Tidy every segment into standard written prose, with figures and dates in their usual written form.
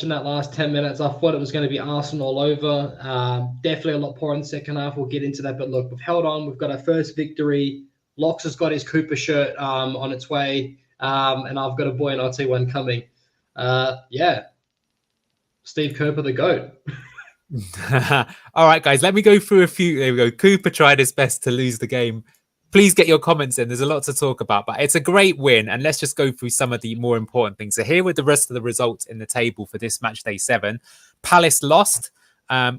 in that last 10 minutes. I thought it was going to be Arsenal all over. Definitely a lot poorer in the second half. We'll get into that. But look, we've held on. We've got our first victory. Locks has got his Cooper shirt on its way. And I've got a boy and RT1 coming. Steve Cooper, the GOAT. All right, guys, let me go through a few. There we go. Cooper tried his best to lose the game. Please get your comments in. There's a lot to talk about, but it's a great win. And let's just go through some of the more important things. So here with the rest of the results in the table for this match day 7. Palace lost.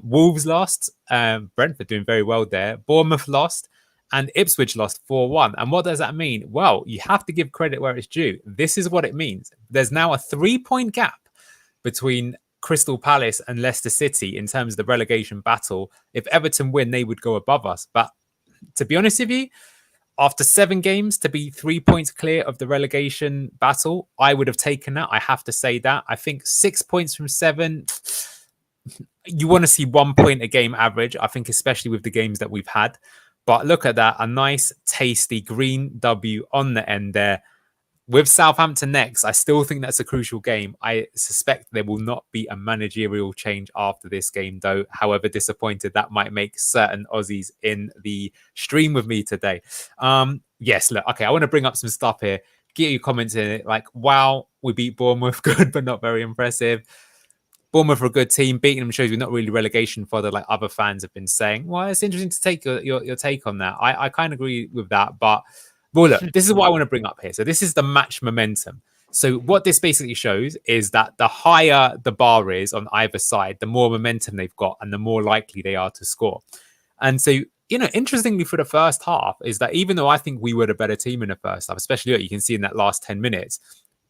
Wolves lost. Brentford doing very well there. Bournemouth lost. And Ipswich lost 4-1. And what does that mean? Well, you have to give credit where it's due. This is what it means. There's now a 3-point gap between Crystal Palace and Leicester City in terms of the relegation battle. If Everton win, they would go above us. But to be honest with you, after 7 games to be 3 points clear of the relegation battle, I would have taken that. I have to say that. I think 6 points from 7, you want to see 1 point a game average, I think, especially with the games that we've had. But look at that. A nice, tasty green W on the end there. With Southampton next, I still think that's a crucial game. I suspect there will not be a managerial change after this game, though. However disappointed that might make certain Aussies in the stream with me today. Yes, look, okay, I want to bring up some stuff here. Get your comments in it. Like, wow, we beat Bournemouth. Good, but not very impressive. Bournemouth are a good team. Beating them shows we're not really relegation fodder like other fans have been saying. Well, it's interesting to take your take on that. I kind of agree with that, but... Well, look, this is what I want to bring up here. So this is the match momentum. So what this basically shows is that the higher the bar is on either side, the more momentum they've got and the more likely they are to score. And so, interestingly for the first half is that even though I think we were the better team in the first half, especially what you can see in that last 10 minutes,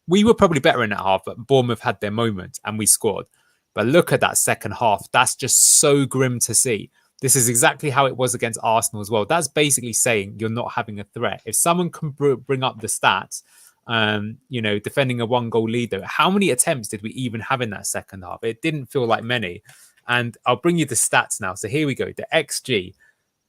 we were probably better in that half, but Bournemouth had their moment and we scored. But look at that second half. That's just so grim to see. This is exactly how it was against Arsenal as well. That's basically saying you're not having a threat. If someone can bring up the stats, defending a 1-goal lead, though, how many attempts did we even have in that second half? It didn't feel like many. And I'll bring you the stats now. So here we go. The XG.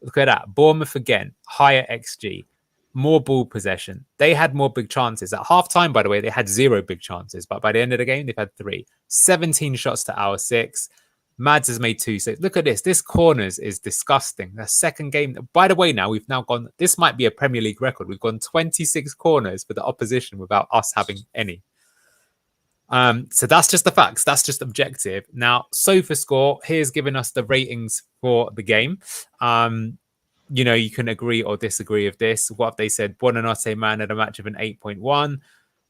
Look at that. Bournemouth again. Higher XG. More ball possession. They had more big chances. At half-time, by the way, they had 0 big chances. But by the end of the game, they've had 3. 17 shots to our 6. Mads has made 2 saves. Look at this. This corners is disgusting. The second game. By the way, now we've now gone. This might be a Premier League record. We've gone 26 corners for the opposition without us having any. So that's just the facts. That's just objective. Now, SofaScore here's giving us the ratings for the game. You can agree or disagree with this. What have they said? Buonanotte man at a match of an 8.1.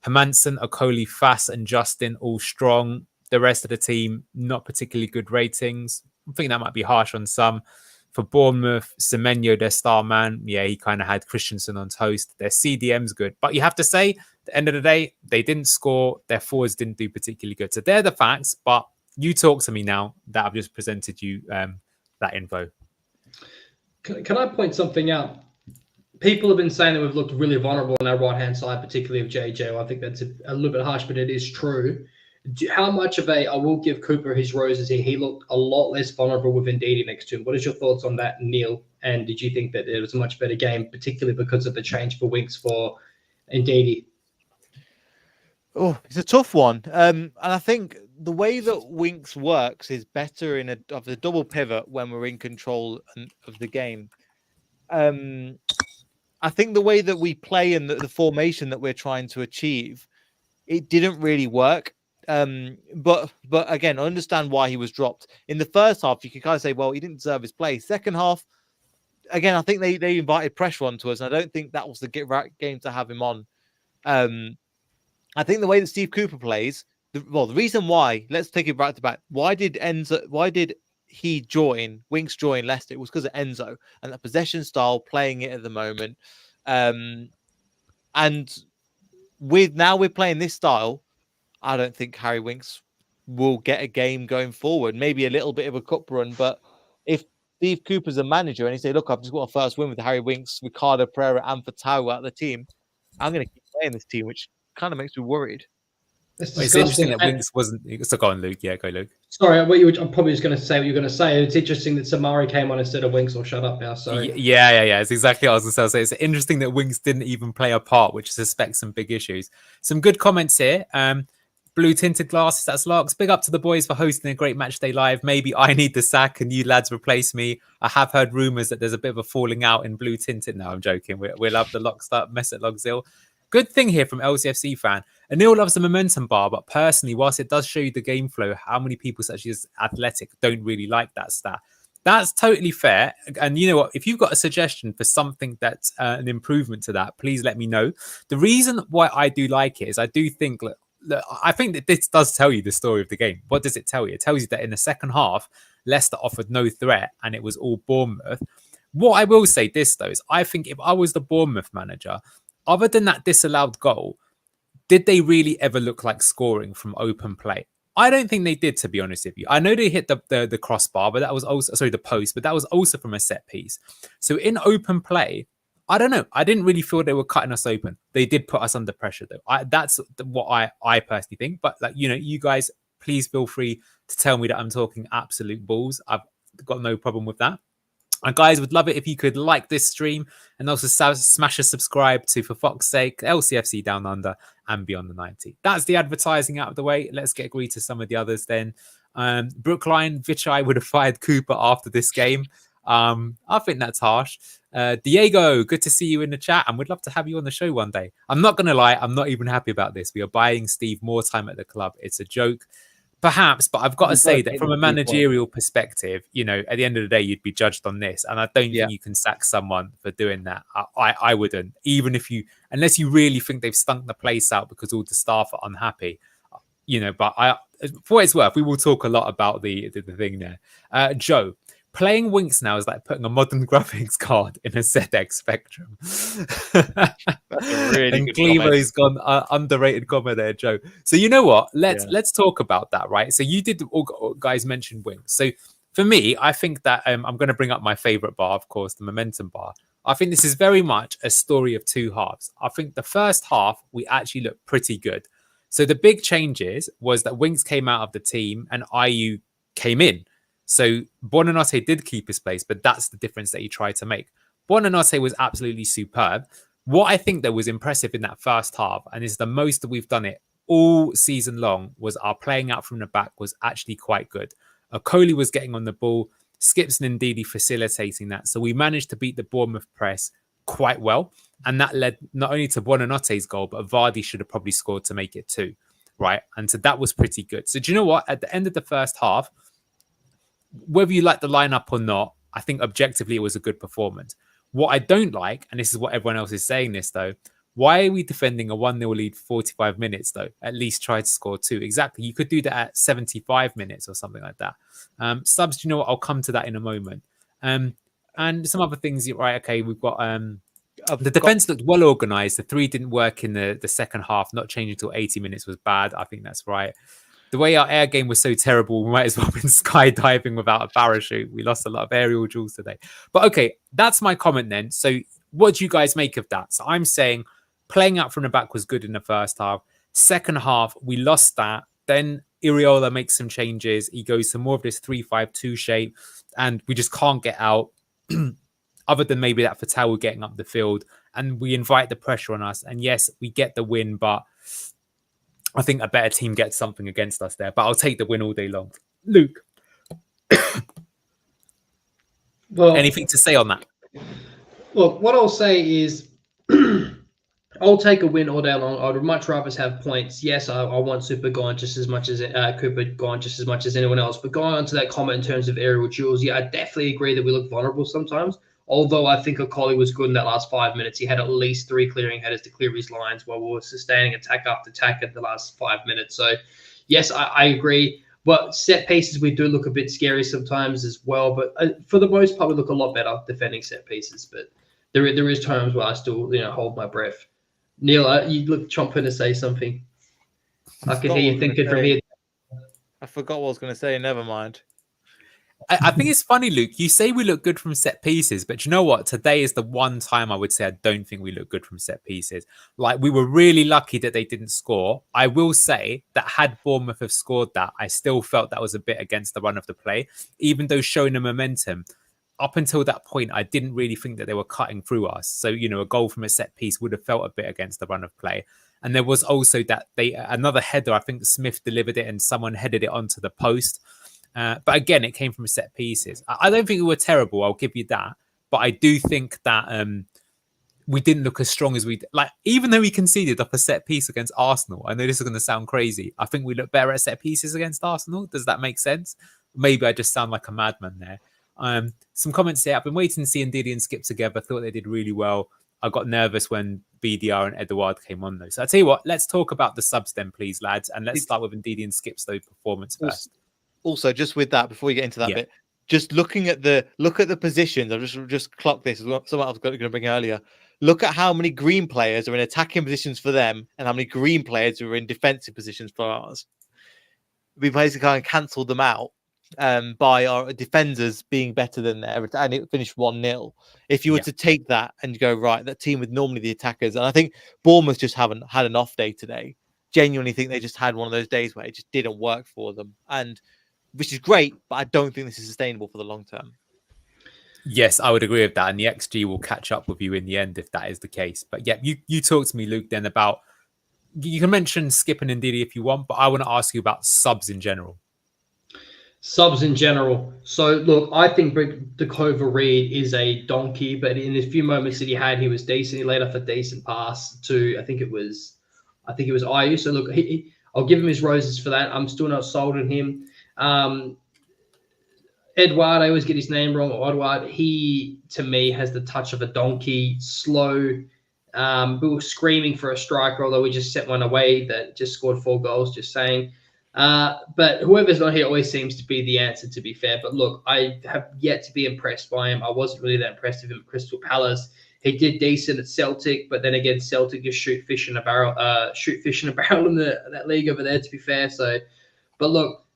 Hermansen, Okoli, Fass, and Justin all strong. The rest of the team, not particularly good ratings. I think that might be harsh on some. For Bournemouth, Semenyo, their star man. Yeah, he kind of had Christensen on toast. Their CDM's good. But you have to say, at the end of the day, they didn't score. Their forwards didn't do particularly good. So they're the facts. But you talk to me now that I've just presented you that info. Can I point something out? People have been saying that we've looked really vulnerable on our right-hand side, particularly of JJ. I think that's a little bit harsh, but it is true. How much of I will give Cooper his roses here. He looked a lot less vulnerable with Ndidi next to him. What is your thoughts on that, Neil? And did you think that it was a much better game, particularly because of the change for Winks for Ndidi? Oh, it's a tough one. And I think the way that Winks works is better of the double pivot when we're in control of the game. I think the way that we play and the formation that we're trying to achieve, it didn't really work. But again, I understand why he was dropped. In the first half, you can kind of say, well, he didn't deserve his place. Second half, again, I think they invited pressure onto us, and I don't think that was the right game to have him on. I think the way that Steve Cooper plays, the reason why, let's take it back to back. Why did Winks join Leicester? It was because of Enzo and that possession style, playing it at the moment. And we're playing this style. I don't think Harry Winks will get a game going forward. Maybe a little bit of a cup run, but if Steve Cooper's a manager and he say, look, I've just got a first win with Harry Winks, Ricardo Pereira, and Fatau out of the team, I'm going to keep playing this team, which kind of makes me worried. It's interesting that Winks wasn't... So go on, Luke. Yeah, go, Luke. Sorry, I'm probably just going to say what you're going to say. It's interesting that Samari came on instead of Winks, or shut up now, sorry. Yeah. It's exactly what I was going to say. It's interesting that Winks didn't even play a part, which suspects some big issues. Some good comments here. Blue tinted glasses, that's Larks. Big up to the boys for hosting a great match day live. Maybe I need the sack and you lads replace me. I have heard rumours that there's a bit of a falling out in blue tinted. No, I'm joking. We'll have the Lockstart mess at Logzil. Good thing here from LCFC fan. Anil loves the momentum bar, but personally, whilst it does show you the game flow, how many people such as Athletic don't really like that stat? That's totally fair. And you know what? If you've got a suggestion for something that's an improvement to that, please let me know. The reason why I do like it is I do think, look, I think that this does tell you the story of the game. What does it tell you? It tells you that in the second half, Leicester offered no threat and it was all Bournemouth. What I will say this, though, is I think if I was the Bournemouth manager, other than that disallowed goal, did they really ever look like scoring from open play? I don't think they did, to be honest with you. I know they hit the crossbar, but that was also, sorry, the post, but that was also from a set piece. So in open play, I don't know. I didn't really feel they were cutting us open. They did put us under pressure, though. That's what I personally think. But like, you know, you guys, please feel free to tell me that I'm talking absolute balls. I've got no problem with that. And guys, would love it if you could like this stream and also smash a subscribe to, for fuck's sake, LCFC Down Under and Beyond the 90. That's the advertising out of the way. Let's get agreed to some of the others then. Brookline, Vichai would have fired Cooper after this game. I think that's harsh. Diego, good to see you in the chat and we'd love to have you on the show one day. I'm not going to lie, I'm not even happy about this. We are buying Steve more time at the club. It's a joke. Perhaps, but I've got to say that from a managerial perspective, you know, at the end of the day, you'd be judged on this. And I don't think you can sack someone for doing that. I wouldn't, even if you, unless you really think they've stunk the place out because all the staff are unhappy, you know, but for what it's worth, we will talk a lot about the thing there. Joe, playing Winks now is like putting a modern graphics card in a ZX Spectrum. That's a really and good Clevo's gone underrated comment there, Joe. So you know what? Let's talk about that, right? So you did, all guys mentioned Winks. So for me, I think that I'm going to bring up my favorite bar, of course, the momentum bar. I think this is very much a story of two halves. I think the first half, we actually looked pretty good. So the big changes was that Winks came out of the team and IU came in. So Buonanotte did keep his place, but that's the difference that he tried to make. Buonanotte was absolutely superb. What I think that was impressive in that first half, and is the most that we've done it all season long, was our playing out from the back was actually quite good. Okoli was getting on the ball, Skips and Ndidi facilitating that. So we managed to beat the Bournemouth press quite well. And that led not only to Buonanotte's goal, but Vardy should have probably scored to make it too, right? And so that was pretty good. So do you know what? At the end of the first half, whether you like the lineup or not, I think objectively it was a good performance. What I don't like, and this is what everyone else is saying this though, why are we defending a 1-0 lead 45 minutes though? At least try to score two. Exactly. You could do that at 75 minutes or something like that. Subs, you know what? I'll come to that in a moment. And some other things, right? Okay, we've got the defense looked well organized. The three didn't work in the second half. Not changing until 80 minutes was bad. I think that's right. The way our air game was so terrible, we might as well have been skydiving without a parachute. We lost a lot of aerial duels today. But okay, that's my comment then. So what do you guys make of that? So I'm saying playing out from the back was good in the first half. Second half, we lost that. Then Iriola makes some changes. He goes to more of this 3-5-2 shape, and we just can't get out. Other than maybe that Fatal getting up the field, and we invite the pressure on us. And yes, we get the win, but I think a better team gets something against us there, but I'll take the win all day long. Luke, well, anything to say on that? Look, what I'll say is I'll take a win all day long. I'd much rather us have points. Yes, I want Super gone just as much as Cooper gone just as much as anyone else. But going on to that comment in terms of aerial duels, yeah, I definitely agree that we look vulnerable sometimes. Although I think Okoli was good in that last 5 minutes. He had at least 3 clearing headers to clear his lines while we were sustaining attack after attack at the last 5 minutes. So, yes, I agree. But set pieces, we do look a bit scary sometimes as well. But for the most part, we look a lot better defending set pieces. But there is times where I still, hold my breath. Neil, you look chomping to say something. I can hear you thinking from here. I forgot what I was going to say. Never mind. I think it's funny, Luke. You say we look good from set pieces, but you know what? Today is the one time I would say I don't think we look good from set pieces. Like, we were really lucky that they didn't score. I will say that had Bournemouth have scored that, I still felt that was a bit against the run of the play, even though showing the momentum. up until that point, I didn't really think that they were cutting through us. So, a goal from a set piece would have felt a bit against the run of play. And there was also that another header, I think Smith delivered it and someone headed it onto the post. But again, it came from set pieces. I don't think we were terrible, I'll give you that. But I do think that we didn't look as strong as we did. Like, even though we conceded off a set piece against Arsenal, I know this is going to sound crazy. I think we look better at set pieces against Arsenal. Does that make sense? Maybe I just sound like a madman there. Some comments here. I've been waiting to see Ndidi and Skip together. Thought they did really well. I got nervous when BDR and Edouard came on, though. So I'll tell you what, let's talk about the subs then, please, lads. And let's start with Ndidi and Skip's though performance first. Also, just with that, before we get into that bit, just look at the positions. I've just clocked this as well. Someone else was going to bring earlier. Look at how many green players are in attacking positions for them and how many green players are in defensive positions for ours. We basically kind of cancelled them out by our defenders being better than theirs, and it finished 1-0. If you were to take that and go, right, that team with normally the attackers, and I think Bournemouth just haven't had an off day today. Genuinely think they just had one of those days where it just didn't work for them. And which is great, but I don't think this is sustainable for the long term. Yes, I would agree with that. And the XG will catch up with you in the end if that is the case. But yeah, you talk to me, Luke, then about, you can mention Skip and Ndidi if you want, but I want to ask you about subs in general. Subs in general. So look, I think Dakova Reed is a donkey, but in the few moments that he had, he was decent. He laid off a decent pass to, I think it was Ayew. So look, I'll give him his roses for that. I'm still not sold on him. Edouard, I always get his name wrong. Edouard, he to me has the touch of a donkey, slow. We were screaming for a striker, although we just set one away that just scored 4 goals. Just saying. But whoever's not here always seems to be the answer, to be fair. But look, I have yet to be impressed by him. I wasn't really that impressed with him at Crystal Palace. He did decent at Celtic, but then again, Celtic just shoot fish in a barrel in that league over there, to be fair. So, but look,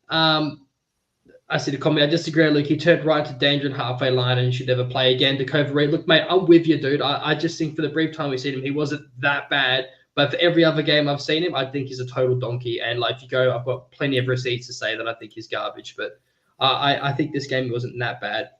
I see the comment. I disagree, Luke. He turned right into danger in halfway line and should never play again. Dakova Reed, look, mate, I'm with you, dude. I just think for the brief time we've seen him, he wasn't that bad. But for every other game I've seen him, I think he's a total donkey. And like you go, I've got plenty of receipts to say that I think he's garbage. But I think this game wasn't that bad.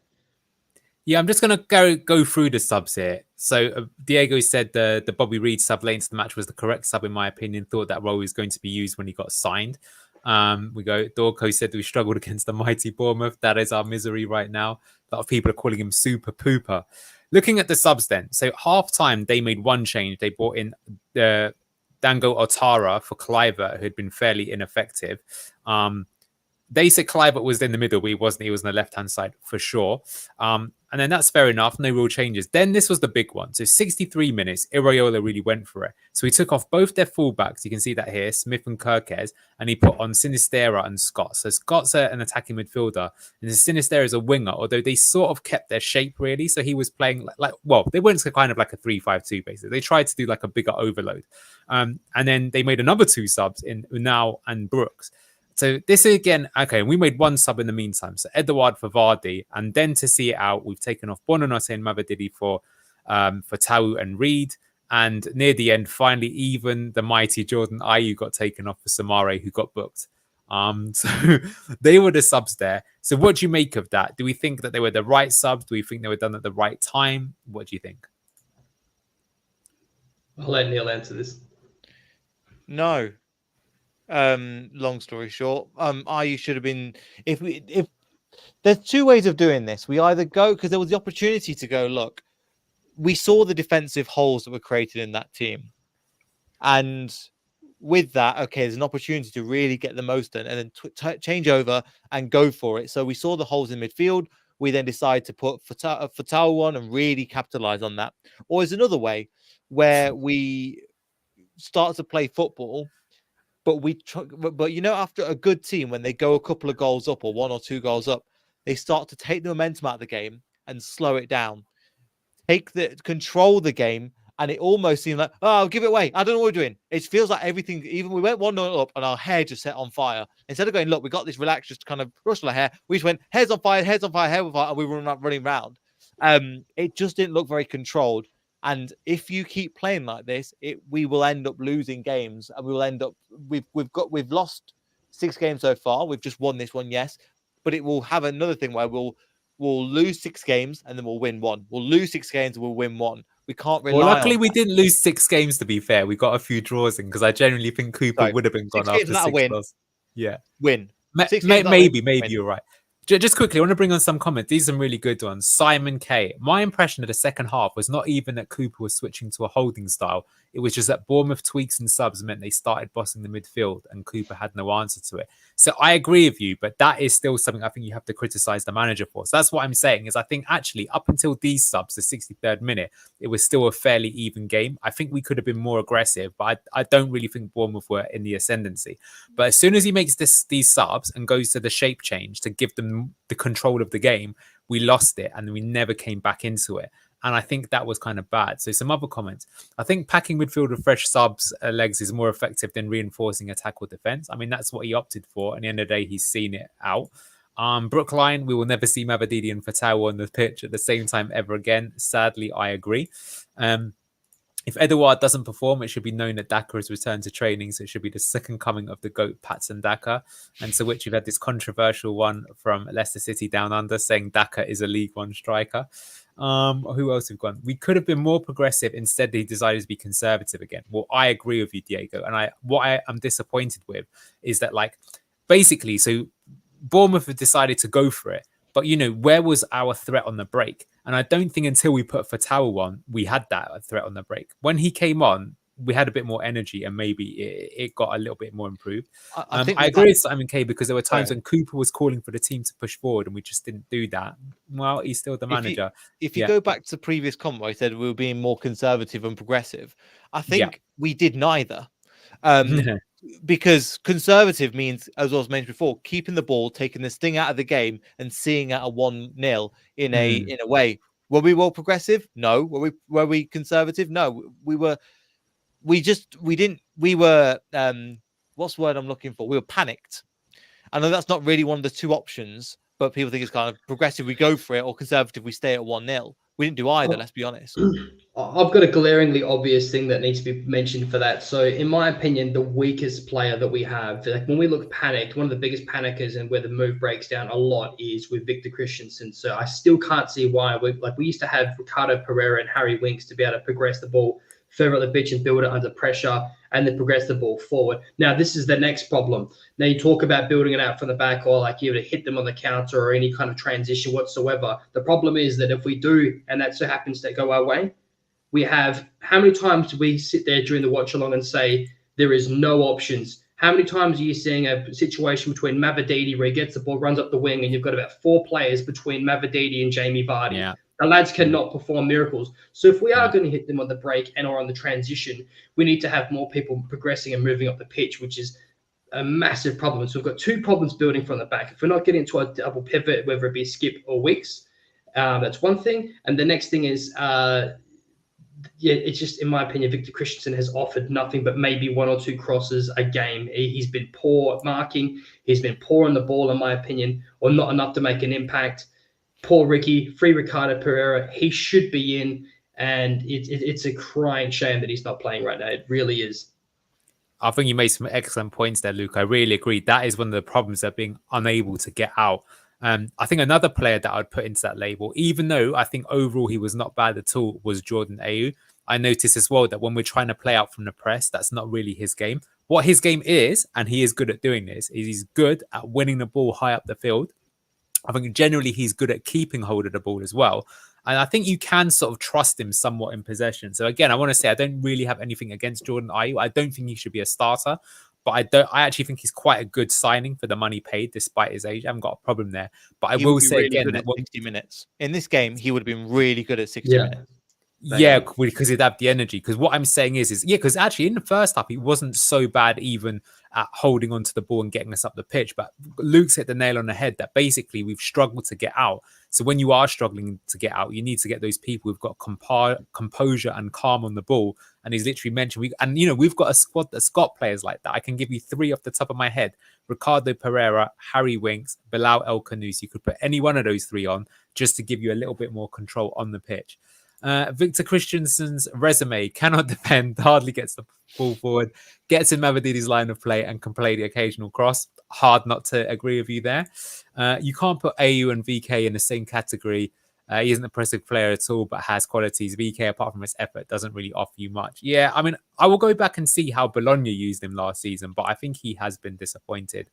Yeah, I'm just going to go through the subs here. So Diego said the Bobby Reed sub late into the match was the correct sub, in my opinion. Thought that role was going to be used when he got signed. Dorco said we struggled against the mighty Bournemouth. That is our misery right now. A lot of people are calling him Super Pooper. Looking at the subs then. So half time, they made one change. They brought in Dango Otara for Kluivert, who had been fairly ineffective. They said Kluivert was in the middle, but he wasn't. He was on the left-hand side for sure. And then that's fair enough. No real changes. Then this was the big one. So 63 minutes, Iraola really went for it. So he took off both their fullbacks. You can see that here, Smith and Kirkes, and he put on Sinistera and Scott. So Scott's an attacking midfielder, and Sinistera is a winger, although they sort of kept their shape, really. So he was playing they went to kind of like a 3-5-2, basically. They tried to do like a bigger overload. And then they made another 2 subs in Unal and Brooks. So this is again, okay, we made 1 sub in the meantime. So Edouard for Vardy, and then to see it out, we've taken off Bonanotte and Mavididi for Tau and Reed. And near the end, finally, even the mighty Jordan Ayew got taken off for Samare, who got booked. So they were the subs there. So what do you make of that? Do we think that they were the right subs? Do we think they were done at the right time? What do you think? I'll let Neil answer this. No. Long story short, Ayew should have been. If there's 2 ways of doing this, we either go, because there was the opportunity to go, look, we saw the defensive holes that were created in that team, and with that, okay, there's an opportunity to really get the most done, and then change over and go for it. So we saw the holes in midfield. We then decide to put Fatal on and really capitalize on that. Or is another way where we start to play football. But you know, after a good team, when they go a couple of goals up or 1 or 2 goals up, they start to take the momentum out of the game and slow it down, control the game, and it almost seemed like, oh, I'll give it away. I don't know what we're doing. It feels like everything. Even we went 1-0 up and our hair just set on fire. Instead of going, look, we got this relaxed, just kind of rustle our hair. We just went heads on fire, heads on fire, head on fire, and we were not running around. It just didn't look very controlled. And if you keep playing like this, we will end up losing games, and we will end up we've lost 6 games so far. We've just won this one, yes, but it will have another thing where we'll we'll lose 6 games and then we'll win 1. We'll lose 6 games and we'll win 1. We can't rely Well, on luckily we that. didn't lose 6 games. To be fair, we got a few draws in because I genuinely think Cooper So, would have been 6 gone games after not a 6 win. loss. Yeah. Win. 6 games not a Maybe win. you're right. Just quickly, I want to bring on some comments. These are some really good ones. Simon K. My impression of the second half was not even that Cooper was switching to a holding style. It was just that Bournemouth tweaks and subs meant they started bossing the midfield and Cooper had no answer to it. So I agree with you, but that is still something I think you have to criticize the manager for. So that's what I'm saying is I think actually up until these subs, the 63rd minute, it was still a fairly even game. I think we could have been more aggressive, but I don't really think Bournemouth were in the ascendancy. But as soon as he makes these subs and goes to the shape change to give them the control of the game, we lost it and we never came back into it. And I think that was kind of bad. So some other comments. I think packing midfield with fresh subs legs is more effective than reinforcing attack or defense. I mean, that's what he opted for. At the end of the day, he's seen it out. Brookline, we will never see Mavadidi and Fatau on the pitch at the same time ever again. Sadly, I agree. If Edouard doesn't perform, it should be known that Daka has returned to training, so it should be the second coming of the GOAT, Patson Daka. And to which you've had this controversial one from Leicester City Down Under saying Daka is a League One striker. Who else have gone? We could have been more progressive. Instead, he decided to be conservative again. Well, I agree with you, Diego. And what I am disappointed with is that, like, basically, so Bournemouth have decided to go for it. But, you know, where was our threat on the break? And I don't think until we put Fatau on, we had that threat on the break. When he came on, we had a bit more energy and maybe it got a little bit more improved. I agree with Simon K because there were times when Cooper was calling for the team to push forward and we just didn't do that. Well, he's still the manager. If you go back to the previous comment where I said we were being more conservative and progressive, I think we did neither. Because conservative means, as I was mentioned before, keeping the ball, taking this thing out of the game and seeing at a 1-0 in a way. Were we more progressive? No. Were we conservative? No. We were what's the word I'm looking for? We were panicked. I know that's not really one of the two options, but people think it's kind of progressive, we go for it, or conservative, we stay at 1-0. We didn't do either, let's be honest. I've got a glaringly obvious thing that needs to be mentioned for that. So, in my opinion, the weakest player that we have, like when we look panicked, one of the biggest panickers and where the move breaks down a lot is with Victor Christensen. So, I still can't see why. We used to have Ricardo Pereira and Harry Winks to be able to progress the ball further up the pitch and build it under pressure and then progress the ball forward. Now, this is the next problem. Now, you talk about building it out from the back or like you to hit them on the counter or any kind of transition whatsoever. The problem is that if we do, and that so happens to go our way, we have, how many times do we sit there during the watch along and say there is no options? How many times are you seeing a situation between Mavadidi where he gets the ball, runs up the wing, and you've got about 4 players between Mavadidi and Jamie Vardy? Yeah. The lads cannot perform miracles. So if we are going to hit them on the break and or on the transition, we need to have more people progressing and moving up the pitch, which is a massive problem. So we've got 2 problems building from the back. If we're not getting to a double pivot, whether it be Skip or Wicks, that's one thing. And the next thing is, it's just, in my opinion, Victor Christensen has offered nothing but maybe 1 or 2 crosses a game. He's been poor at marking. He's been poor on the ball, in my opinion, or not enough to make an impact. Poor Ricky, free Ricardo Pereira. He should be in, and it's a crying shame that he's not playing right now. It really is. I think you made some excellent points there, Luke. I really agree. That is one of the problems of being unable to get out. I think another player that I'd put into that label, even though I think overall he was not bad at all, was Jordan Ayew. I noticed as well that when we're trying to play out from the press, that's not really his game. What his game is, and he is good at doing this, is he's good at winning the ball high up the field. I think generally he's good at keeping hold of the ball as well. And I think you can sort of trust him somewhat in possession. So again, I want to say I don't really have anything against Jordan Ayew. I don't think he should be a starter, but I actually think he's quite a good signing for the money paid despite his age. I haven't got a problem there. But I will say again that 60 minutes. In this game, he would have been really good at 60 minutes. Yeah, because he'd have the energy. Because what I'm saying is because actually in the first half, he wasn't so bad even at holding onto the ball and getting us up the pitch. But Luke's hit the nail on the head that basically we've struggled to get out. So when you are struggling to get out, you need to get those people who've got composure and calm on the ball. And he's literally mentioned, we've got a squad that's got players like that. I can give you 3 off the top of my head: Ricardo Pereira, Harry Winks, Bilal El Khanous. You could put any one of those 3 on just to give you a little bit more control on the pitch. Victor Christensen's resume: cannot defend, hardly gets the ball forward, gets in Mavadidi's line of play, and can play the occasional cross. hard not to agree with you there. You can't put AU and VK in the same category. He isn't a impressive player at all, but has qualities. VK, apart from his effort, doesn't really offer you much. Yeah, I mean, I will go back and see how Bologna used him last season, but I think he has been disappointed.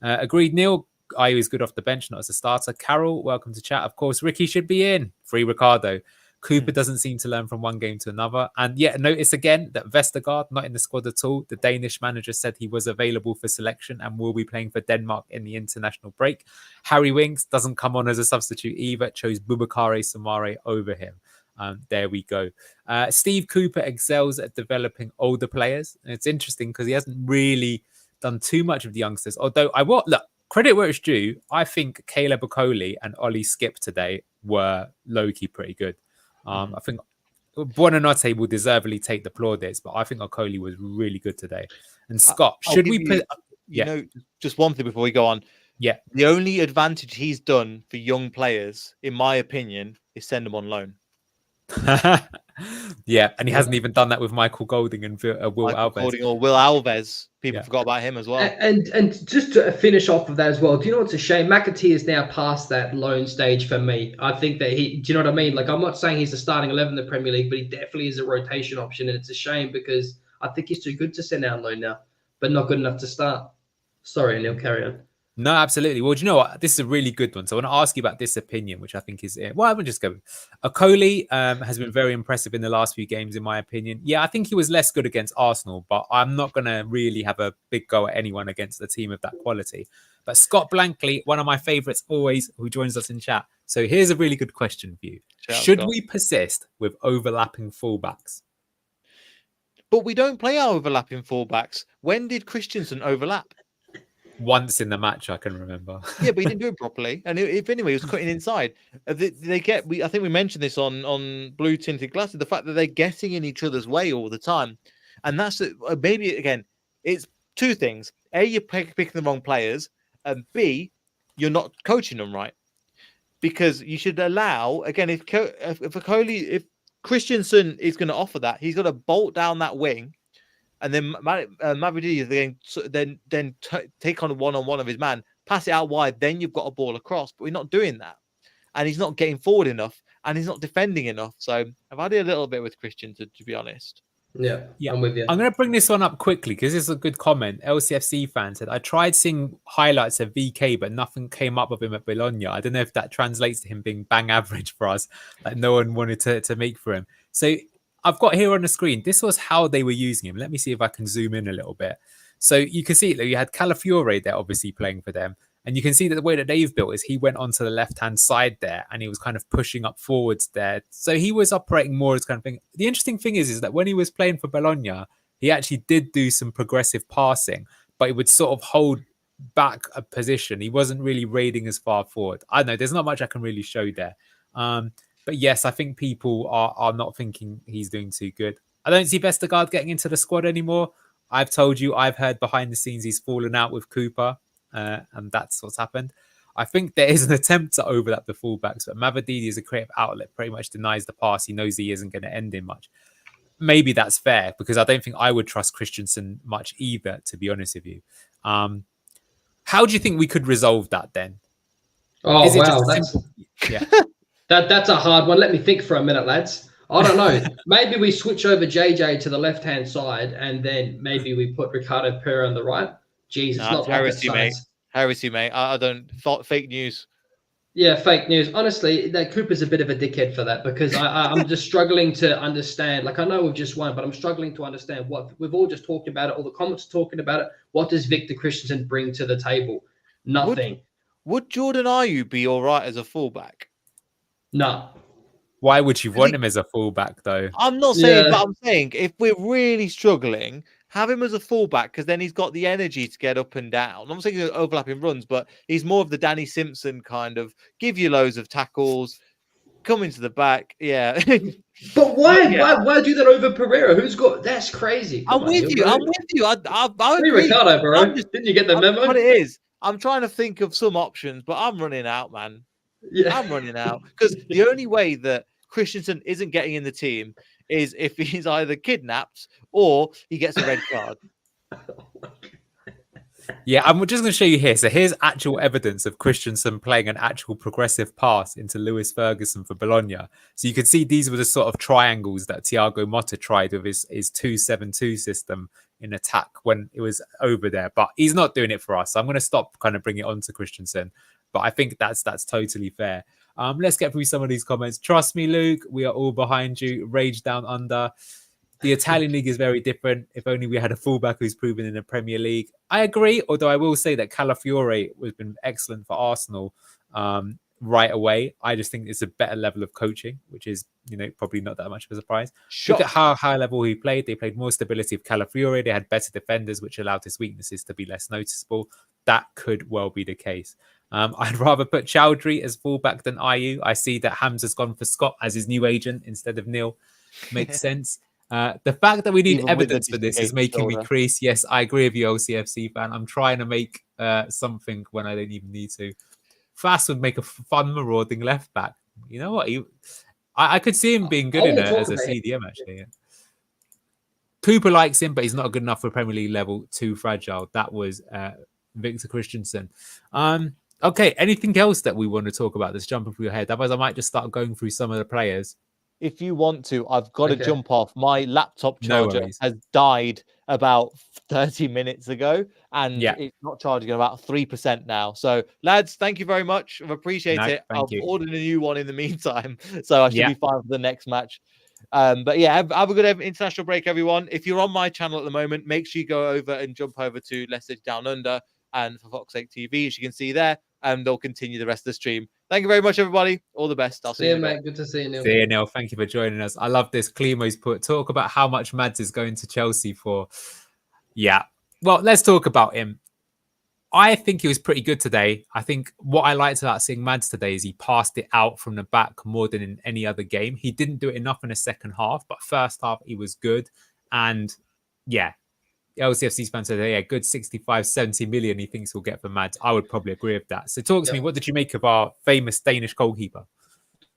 Agreed, Neil. IU is good off the bench, not as a starter. Carol, welcome to chat. Of course, Ricky should be in. Free Ricardo. Cooper doesn't seem to learn from one game to another. And yet, notice again that Vestergaard, not in the squad at all. The Danish manager said he was available for selection and will be playing for Denmark in the international break. Harry Winks doesn't come on as a substitute either. Chose Boubacar Samare over him. There we go. Steve Cooper excels at developing older players. And it's interesting because he hasn't really done too much of the youngsters. Although look, credit where it's due. I think Caleb Okoli and Ollie Skip today were low-key pretty good. I think Buonanotte will deservedly take the plaudits, but I think Okoli was really good today. And Scott, should we put... just one thing before we go on. Yeah. The only advantage he's done for young players, in my opinion, is send them on loan. Yeah, and he hasn't even done that with Michael Golding and Will Alves. Golding or Will Alves. People forgot about him as well. And just to finish off of that as well, do you know what's a shame? McAtee is now past that loan stage for me. I think that do you know what I mean? Like, I'm not saying he's the starting 11 in the Premier League, but he definitely is a rotation option. And it's a shame because I think he's too good to send out on loan now, but not good enough to start. Sorry, Neil, carry on. No, absolutely. Well, do you know what? This is a really good one. So I want to ask you about this opinion, which I think is... Well, I will just go. Okoli has been very impressive in the last few games, in my opinion. Yeah, I think he was less good against Arsenal, but I'm not going to really have a big go at anyone against a team of that quality. But Scott Blankley, one of my favourites always, who joins us in chat. So here's a really good question for you. Should we persist with overlapping fullbacks? But we don't play our overlapping fullbacks. When did Christensen overlap? Once in the match, I can remember. Yeah, but he didn't do it properly. And if anyway, he was cutting inside. I think we mentioned this on Blue Tinted Glasses, the fact that they're getting in each other's way all the time. And that's maybe, again, it's two things. A, you're picking the wrong players. And B, you're not coaching them right. Because you should allow, again, if Christensen is going to offer that, he's got to bolt down that wing. And then Mavidi then take on a one-on-one of his man, pass it out wide, then you've got a ball across. But we're not doing that. And he's not getting forward enough, and he's not defending enough. So I've had it a little bit with Christian, to be honest. Yeah, I'm with you. I'm going to bring this one up quickly because this is a good comment. LCFC fan said, I tried seeing highlights of VK, but nothing came up of him at Bologna. I don't know if that translates to him being bang average for us. Like no one wanted to make for him. So I've got here on the screen, this was how they were using him. Let me see if I can zoom in a little bit. So you can see that you had Calafiore there, obviously playing for them. And you can see that the way that they've built is he went onto the left-hand side there and he was kind of pushing up forwards there. So he was operating more as kind of thing. The interesting thing is that when he was playing for Bologna, he actually did do some progressive passing, but he would sort of hold back a position. He wasn't really raiding as far forward. I don't know. There's not much I can really show there. But yes, I think people are not thinking he's doing too good. I don't see Vestergaard getting into the squad anymore. I've told you, I've heard behind the scenes he's fallen out with Cooper, and that's what's happened. I think there is an attempt to overlap the fullbacks, but Mavidi is a creative outlet, pretty much denies the pass. He knows he isn't going to end in much. Maybe that's fair, because I don't think I would trust Christensen much either, to be honest with you. How do you think we could resolve that then? Oh, wow. Yeah. That's a hard one. Let me think for a minute, lads. I don't know. Maybe we switch over JJ to the left-hand side, and then maybe we put Ricardo Pereira on the right. Jesus, not heresy, mate. Heresy, mate. I don't... Fake news. Yeah, fake news. Honestly, that Cooper's a bit of a dickhead for that, because I'm just struggling to understand. Like, I know we've just won, but I'm struggling to understand what... We've all just talked about it. All the comments are talking about it. What does Victor Christensen bring to the table? Nothing. Would Jordan Ayew be all right as a fullback? No. Why would you want him as a fullback, though? I'm not saying, but I'm saying if we're really struggling, have him as a fullback, because then he's got the energy to get up and down. I'm not saying he's overlapping runs, but he's more of the Danny Simpson kind of give you loads of tackles, come into the back. Yeah. But why do that over Pereira? Who's got... That's crazy. I'm with you. I agree. Ricardo, bro. Didn't you get the memo? What it is, I'm trying to think of some options, but I'm running out, man. Yeah. I'm running out, because the only way that Christensen isn't getting in the team is if he's either kidnapped or he gets a red card. Yeah, I'm just going to show you here. So here's actual evidence of Christensen playing an actual progressive pass into Lewis Ferguson for Bologna. So you can see these were the sort of triangles that Thiago Motta tried with his 2-7-2 system in attack when it was over there. But he's not doing it for us. So I'm going to stop kind of bringing it on to Christensen. But I think that's totally fair. Let's get through some of these comments. Trust me, Luke, we are all behind you. Rage down under. The Italian league is very different. If only we had a fullback who's proven in the Premier League. I agree, although I will say that Calafiore has been excellent for Arsenal right away. I just think it's a better level of coaching, which is, probably not that much of a surprise. Look at how high level he played. They played more stability with Calafiore. They had better defenders, which allowed his weaknesses to be less noticeable. That could well be the case. I'd rather put Chowdhury as fullback than Ayew. I see that Hamza's gone for Scott as his new agent instead of Neil. Makes sense. The fact that we need evidence for this is making me crease. Yes, I agree with you, LCFC fan. I'm trying to make something when I don't even need to. Fast would make a fun marauding left back. You know what? I could see him being good in it as a CDM, actually. Yeah. Cooper likes him, but he's not good enough for Premier League level. Too fragile. That was Victor Christensen. Okay, anything else that we want to talk about that's jumping through your head? Otherwise, I might just start going through some of the players. If you want to, I've got to jump off. My laptop charger has died about 30 minutes ago, and it's not charging at about 3% now. So, lads, thank you very much. I appreciate it. I've ordered a new one in the meantime, so I should be fine for the next match. But yeah, have a good international break, everyone. If you're on my channel at the moment, make sure you go over and jump over to Leicester Down Under and for Fox's Sake TV, as you can see there, and they'll continue the rest of the stream. Thank you very much, everybody. All the best. I'll see you, mate. Good to see you, Neil. See you, Neil. Thank you for joining us. I love this. Klimo's put talk about how much Mads is going to Chelsea for. Yeah. Well, let's talk about him. I think he was pretty good today. I think what I liked about seeing Mads today is he passed it out from the back more than in any other game. He didn't do it enough in the second half, but first half he was good. And yeah, LCFC fan said, yeah, good 65, 70 million he thinks he'll get for Mads. I would probably agree with that. So talk to me, what did you make of our famous Danish goalkeeper?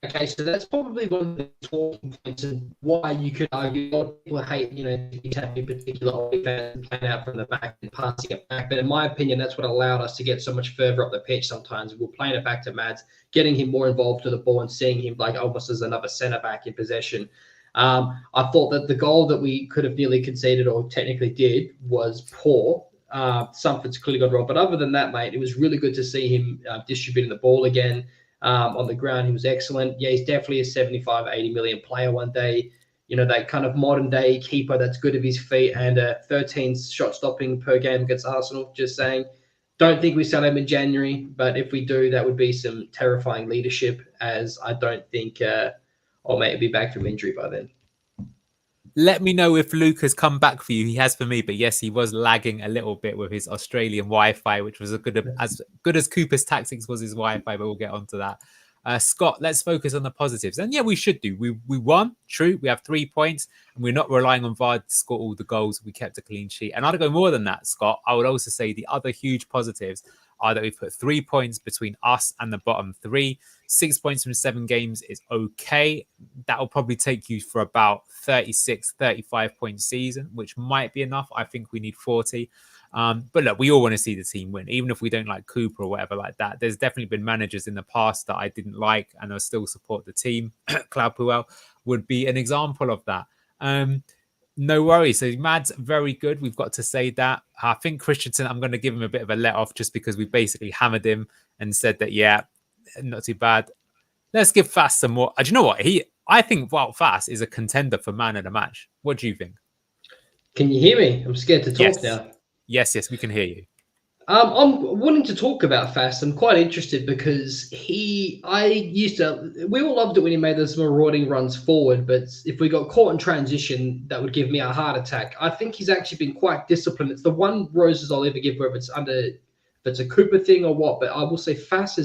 Okay, so that's probably one of the talking points of why you could argue a lot of people hate, in particular fans playing out from the back and passing it back. But in my opinion, that's what allowed us to get so much further up the pitch sometimes. We're playing it back to Mads, getting him more involved with the ball and seeing him like almost as another centre back in possession. I thought that the goal that we could have nearly conceded or technically did was poor. Something's clearly gone wrong. But other than that, mate, it was really good to see him distributing the ball again. On the ground, he was excellent. Yeah, he's definitely a 75, 80 million player one day. That kind of modern day keeper that's good at his feet and 13 shot stopping per game against Arsenal. Just saying, don't think we sell him in January, but if we do, that would be some terrifying leadership, as I don't think I'll maybe be back from injury by then. Let me know if Luke has come back for you. He has for me, but yes, he was lagging a little bit with his Australian Wi-Fi, which was as good as Cooper's tactics was his Wi-Fi, but we'll get onto that. Scott, let's focus on the positives. And yeah, we should do. We won, true. We have 3 points, and we're not relying on VAR to score all the goals. We kept a clean sheet. And I'd go more than that, Scott. I would also say the other huge positives are that we put 3 points between us and the bottom 3. 6 points from 7 games is okay. That will probably take you for about 36, 35 point season, which might be enough. I think we need 40. But look, we all want to see the team win, even if we don't like Cooper or whatever like that. There's definitely been managers in the past that I didn't like, and I still support the team. Claude Puel would be an example of that. No worries. So Mads, very good. We've got to say that. I think Christensen, I'm going to give him a bit of a let off just because we basically hammered him and said that, yeah, not too bad. Let's give Fast some more. Do you know what? I think Wout Fast is a contender for man of the match. What do you think? Can you hear me? I'm scared to talk now. Yes, we can hear you. I'm wanting to talk about Fast. I'm quite interested because we all loved it when he made those marauding runs forward, but if we got caught in transition, that would give me a heart attack. I think he's actually been quite disciplined. It's the one roses I'll ever give, whether it's a Cooper thing or what, but I will say Fast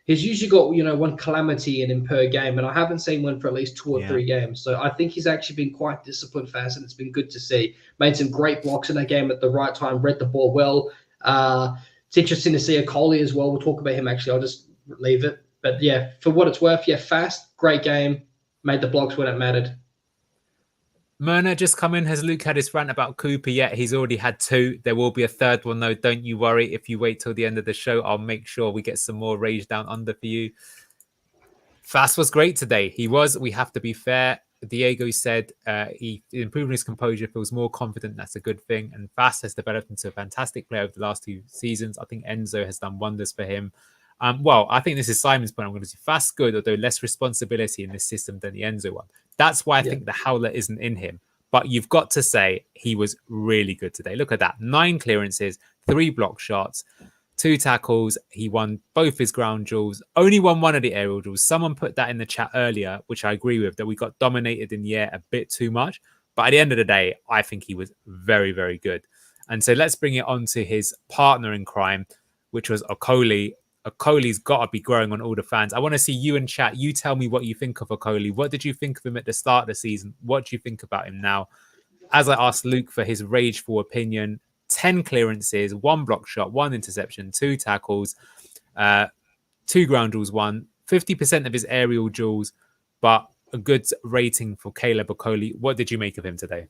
he's usually got, one calamity in him per game, and I haven't seen one for at least 2 or 3 games. So I think he's actually been quite disciplined, Fast, and it's been good to see. Made some great blocks in that game at the right time, read the ball well. It's interesting to see a Coley as well. We'll talk about him actually. I'll just leave it. But yeah, for what it's worth, Fast, great game. Made the blocks when it mattered. Myrna just come in. Has Luke had his rant about Cooper yet? He's already had 2. There will be a 3rd one, though. Don't you worry. If you wait till the end of the show, I'll make sure we get some more rage down under for you. Fast was great today. He was. We have to be fair. Diego said he improving his composure, feels more confident. That's a good thing. And Fast has developed into a fantastic player over the last 2 seasons. I think Enzo has done wonders for him. Well, I think this is Simon's point. I'm going to say Fast good, although less responsibility in this system than the Enzo one. That's why I think the howler isn't in him. But you've got to say he was really good today. Look at that. 9 clearances, 3 block shots, 2 tackles. He won both his ground duels, only won one of the aerial duels. Someone put that in the chat earlier, which I agree with, that we got dominated in the air a bit too much. But at the end of the day, I think he was very, very good. And so let's bring it on to his partner in crime, which was Okoli. Okoli's got to be growing on all the fans. I want to see you in chat. You tell me what you think of Okoli. What did you think of him at the start of the season? What do you think about him now? As I asked Luke for his rageful opinion, 10 clearances, 1 block shot, 1 interception, 2 tackles, 2 ground duels, 50% of his aerial duels, but a good rating for Caleb Okoli. What did you make of him today?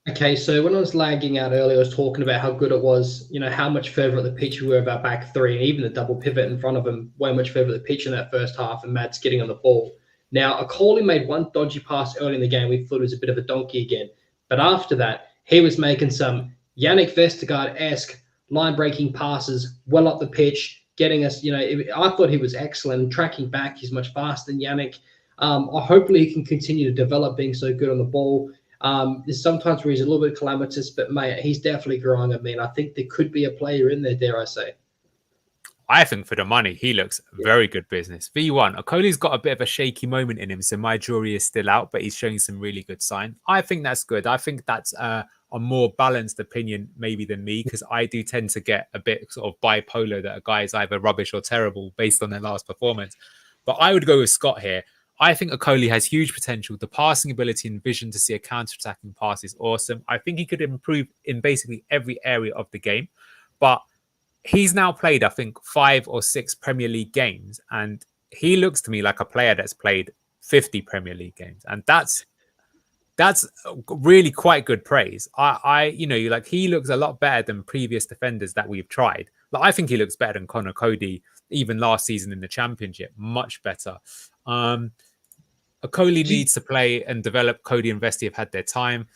Okay, so when I was lagging out earlier, I was talking about how good it was, how much further up the pitch we were about back 3, and even the double pivot in front of him, way much further up the pitch in that first half, and Matt's getting on the ball. Now, Okoli made 1 dodgy pass early in the game. We thought it was a bit of a donkey again. But after that, he was making some Yannick Vestergaard-esque line-breaking passes well up the pitch, getting us, I thought he was excellent. Tracking back, he's much faster than Yannick. Hopefully he can continue to develop being so good on the ball. There's sometimes where he's a little bit calamitous, but mate, he's definitely growing. I mean, I think there could be a player in there, dare I say. I think for the money, he looks very good business. V1, Okoli's got a bit of a shaky moment in him, so my jury is still out, but he's showing some really good sign. I think that's good. I think that's a more balanced opinion maybe than me, because I do tend to get a bit sort of bipolar that a guy is either rubbish or terrible based on their last performance. But I would go with Scott here. I think Okoli has huge potential. The passing ability and vision to see a counter-attacking pass is awesome. I think he could improve in basically every area of the game. But he's now played, I think, 5 or 6 Premier League games. And he looks to me like a player that's played 50 Premier League games. And that's really quite good praise. He looks a lot better than previous defenders that we've tried. Like, I think he looks better than Connor Cody, even last season in the Championship. Much better. Okoli needs to play and develop. Cody and Vesti have had their time.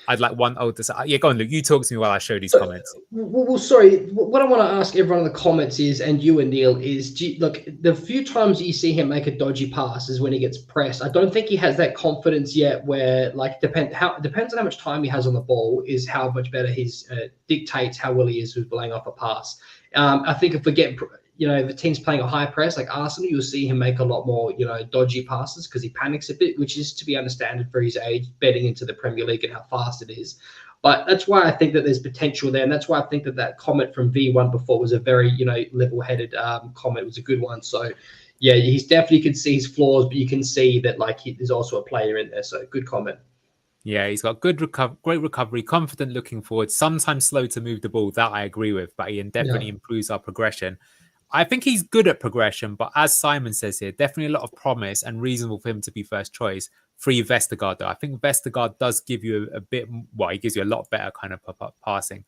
I'd like one older. Yeah, go on, Luke. You talk to me while I show these comments. Well, sorry. What I want to ask everyone in the comments is, and you and Neil, is look, the few times you see him make a dodgy pass is when he gets pressed. I don't think he has that confidence yet where, like, depends on how much time he has on the ball is how much better his dictates how well he is with laying off a pass. I think if we get, if the team's playing a high press like Arsenal, you'll see him make a lot more, dodgy passes because he panics a bit, which is to be understood for his age, betting into the Premier League and how fast it is. But that's why I think that there's potential there. And that's why I think that comment from V1 before was a very, level-headed comment. It was a good one. So, yeah, he's definitely can see his flaws, but you can see that, like, there's also a player in there. So, good comment. Yeah, he's got great recovery, confident looking forward, sometimes slow to move the ball. That I agree with, but he definitely improves our progression. I think he's good at progression, but as Simon says here, definitely a lot of promise and reasonable for him to be first choice. Free Vestergaard, though. I think Vestergaard does give you a bit, he gives you a lot better kind of passing.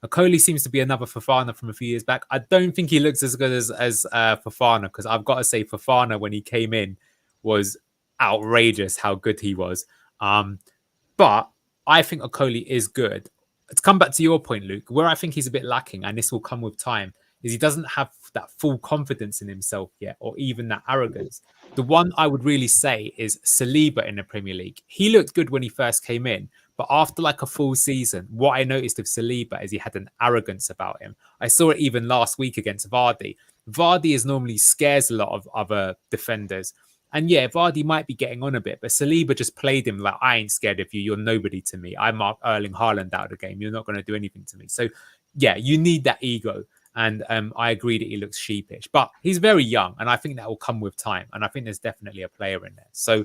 Okoli seems to be another Fofana from a few years back. I don't think he looks as good as Fofana, because I've got to say Fofana, when he came in, was outrageous how good he was. But I think Okoli is good. To come back to your point, Luke, where I think he's a bit lacking, and this will come with time, is he doesn't have that full confidence in himself yet, or even that arrogance. The one I would really say is Saliba in the Premier League. He looked good when he first came in, but after like a full season, what I noticed of Saliba is he had an arrogance about him. I saw it even last week against Vardy. Vardy is normally scares a lot of other defenders. And yeah, Vardy might be getting on a bit, but Saliba just played him like, I ain't scared of you. You're nobody to me. I mark Erling Haaland out of the game. You're not going to do anything to me. So yeah, you need that ego. And I agree that he looks sheepish, but he's very young, and I think that will come with time. And I think there's definitely a player in there. So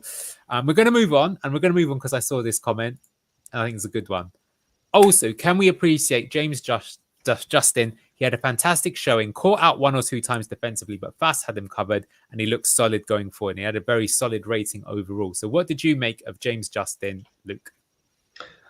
we're going to move on, because I saw this comment, and I think it's a good one. Also, can we appreciate James Justin? He had a fantastic showing, caught out 1 or 2 times defensively, but Fast had him covered, and he looked solid going forward. And he had a very solid rating overall. So what did you make of James Justin, Luke?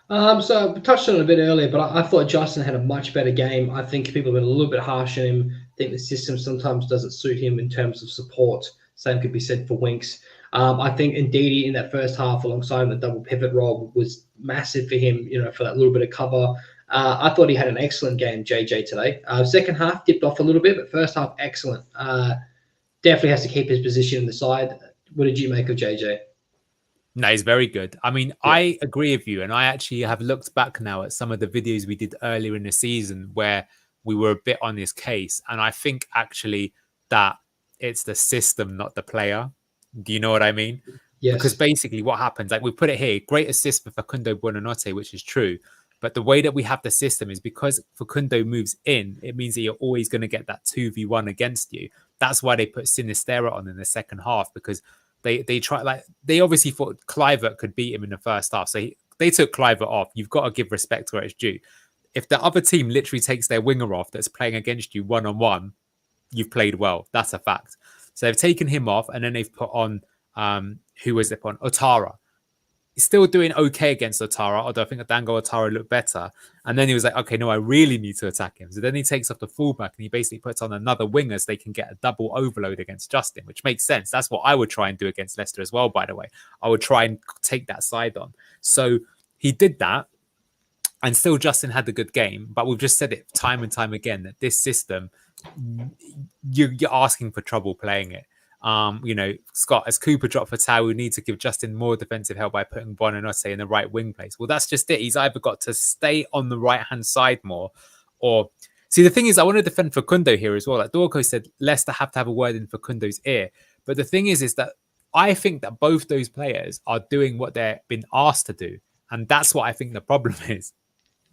So we touched on it a bit earlier, but I thought Justin had a much better game. I think people have been a little bit harsh on him. I think the system sometimes doesn't suit him in terms of support. Same could be said for Winks. I think Ndidi in that first half, alongside the double pivot role, was massive for him. For that little bit of cover. I thought he had an excellent game, JJ, today. Second half dipped off a little bit, but first half excellent. Definitely has to keep his position in the side. What did you make of JJ? No, he's very good. I mean, Yeah. I agree with you. And I actually have looked back now at some of the videos we did earlier in the season where we were a bit on his case. And I think actually that it's the system, not the player. Do you know what I mean? Yes. Because basically what happens, like we put it here, great assist for Facundo Buonanotte, which is true. But the way that we have the system is because Facundo moves in, it means that you're always going to get that 2v1 against you. That's why they put Sinistera on in the second half, because they try, like, they obviously thought Kluivert could beat him in the first half. So they took Kluivert off. You've got to give respect where it's due. If the other team literally takes their winger off that's playing against you one-on-one, you've played well. That's a fact. So they've taken him off, and then they've put on, who was it on? Otara. He's still doing okay against Otara, although I think Dango Otara looked better. And then he was like, okay, no, I really need to attack him. So then he takes off the fullback and he basically puts on another winger so they can get a double overload against Justin, which makes sense. That's what I would try and do against Leicester as well, by the way. I would try and take that side on. So he did that, and still Justin had a good game. But we've just said it time and time again that this system, you're asking for trouble playing it. Scott, as Cooper dropped for Tau, we need to give Justin more defensive help by putting Buonanotte in the right wing place. Well, that's just it. He's either got to stay on the right-hand side more, or... See, the thing is, I want to defend Facundo here as well. Like Dorco said, Leicester have to have a word in Facundo's ear. But the thing is that I think that both those players are doing what they've been asked to do. And that's what I think the problem is.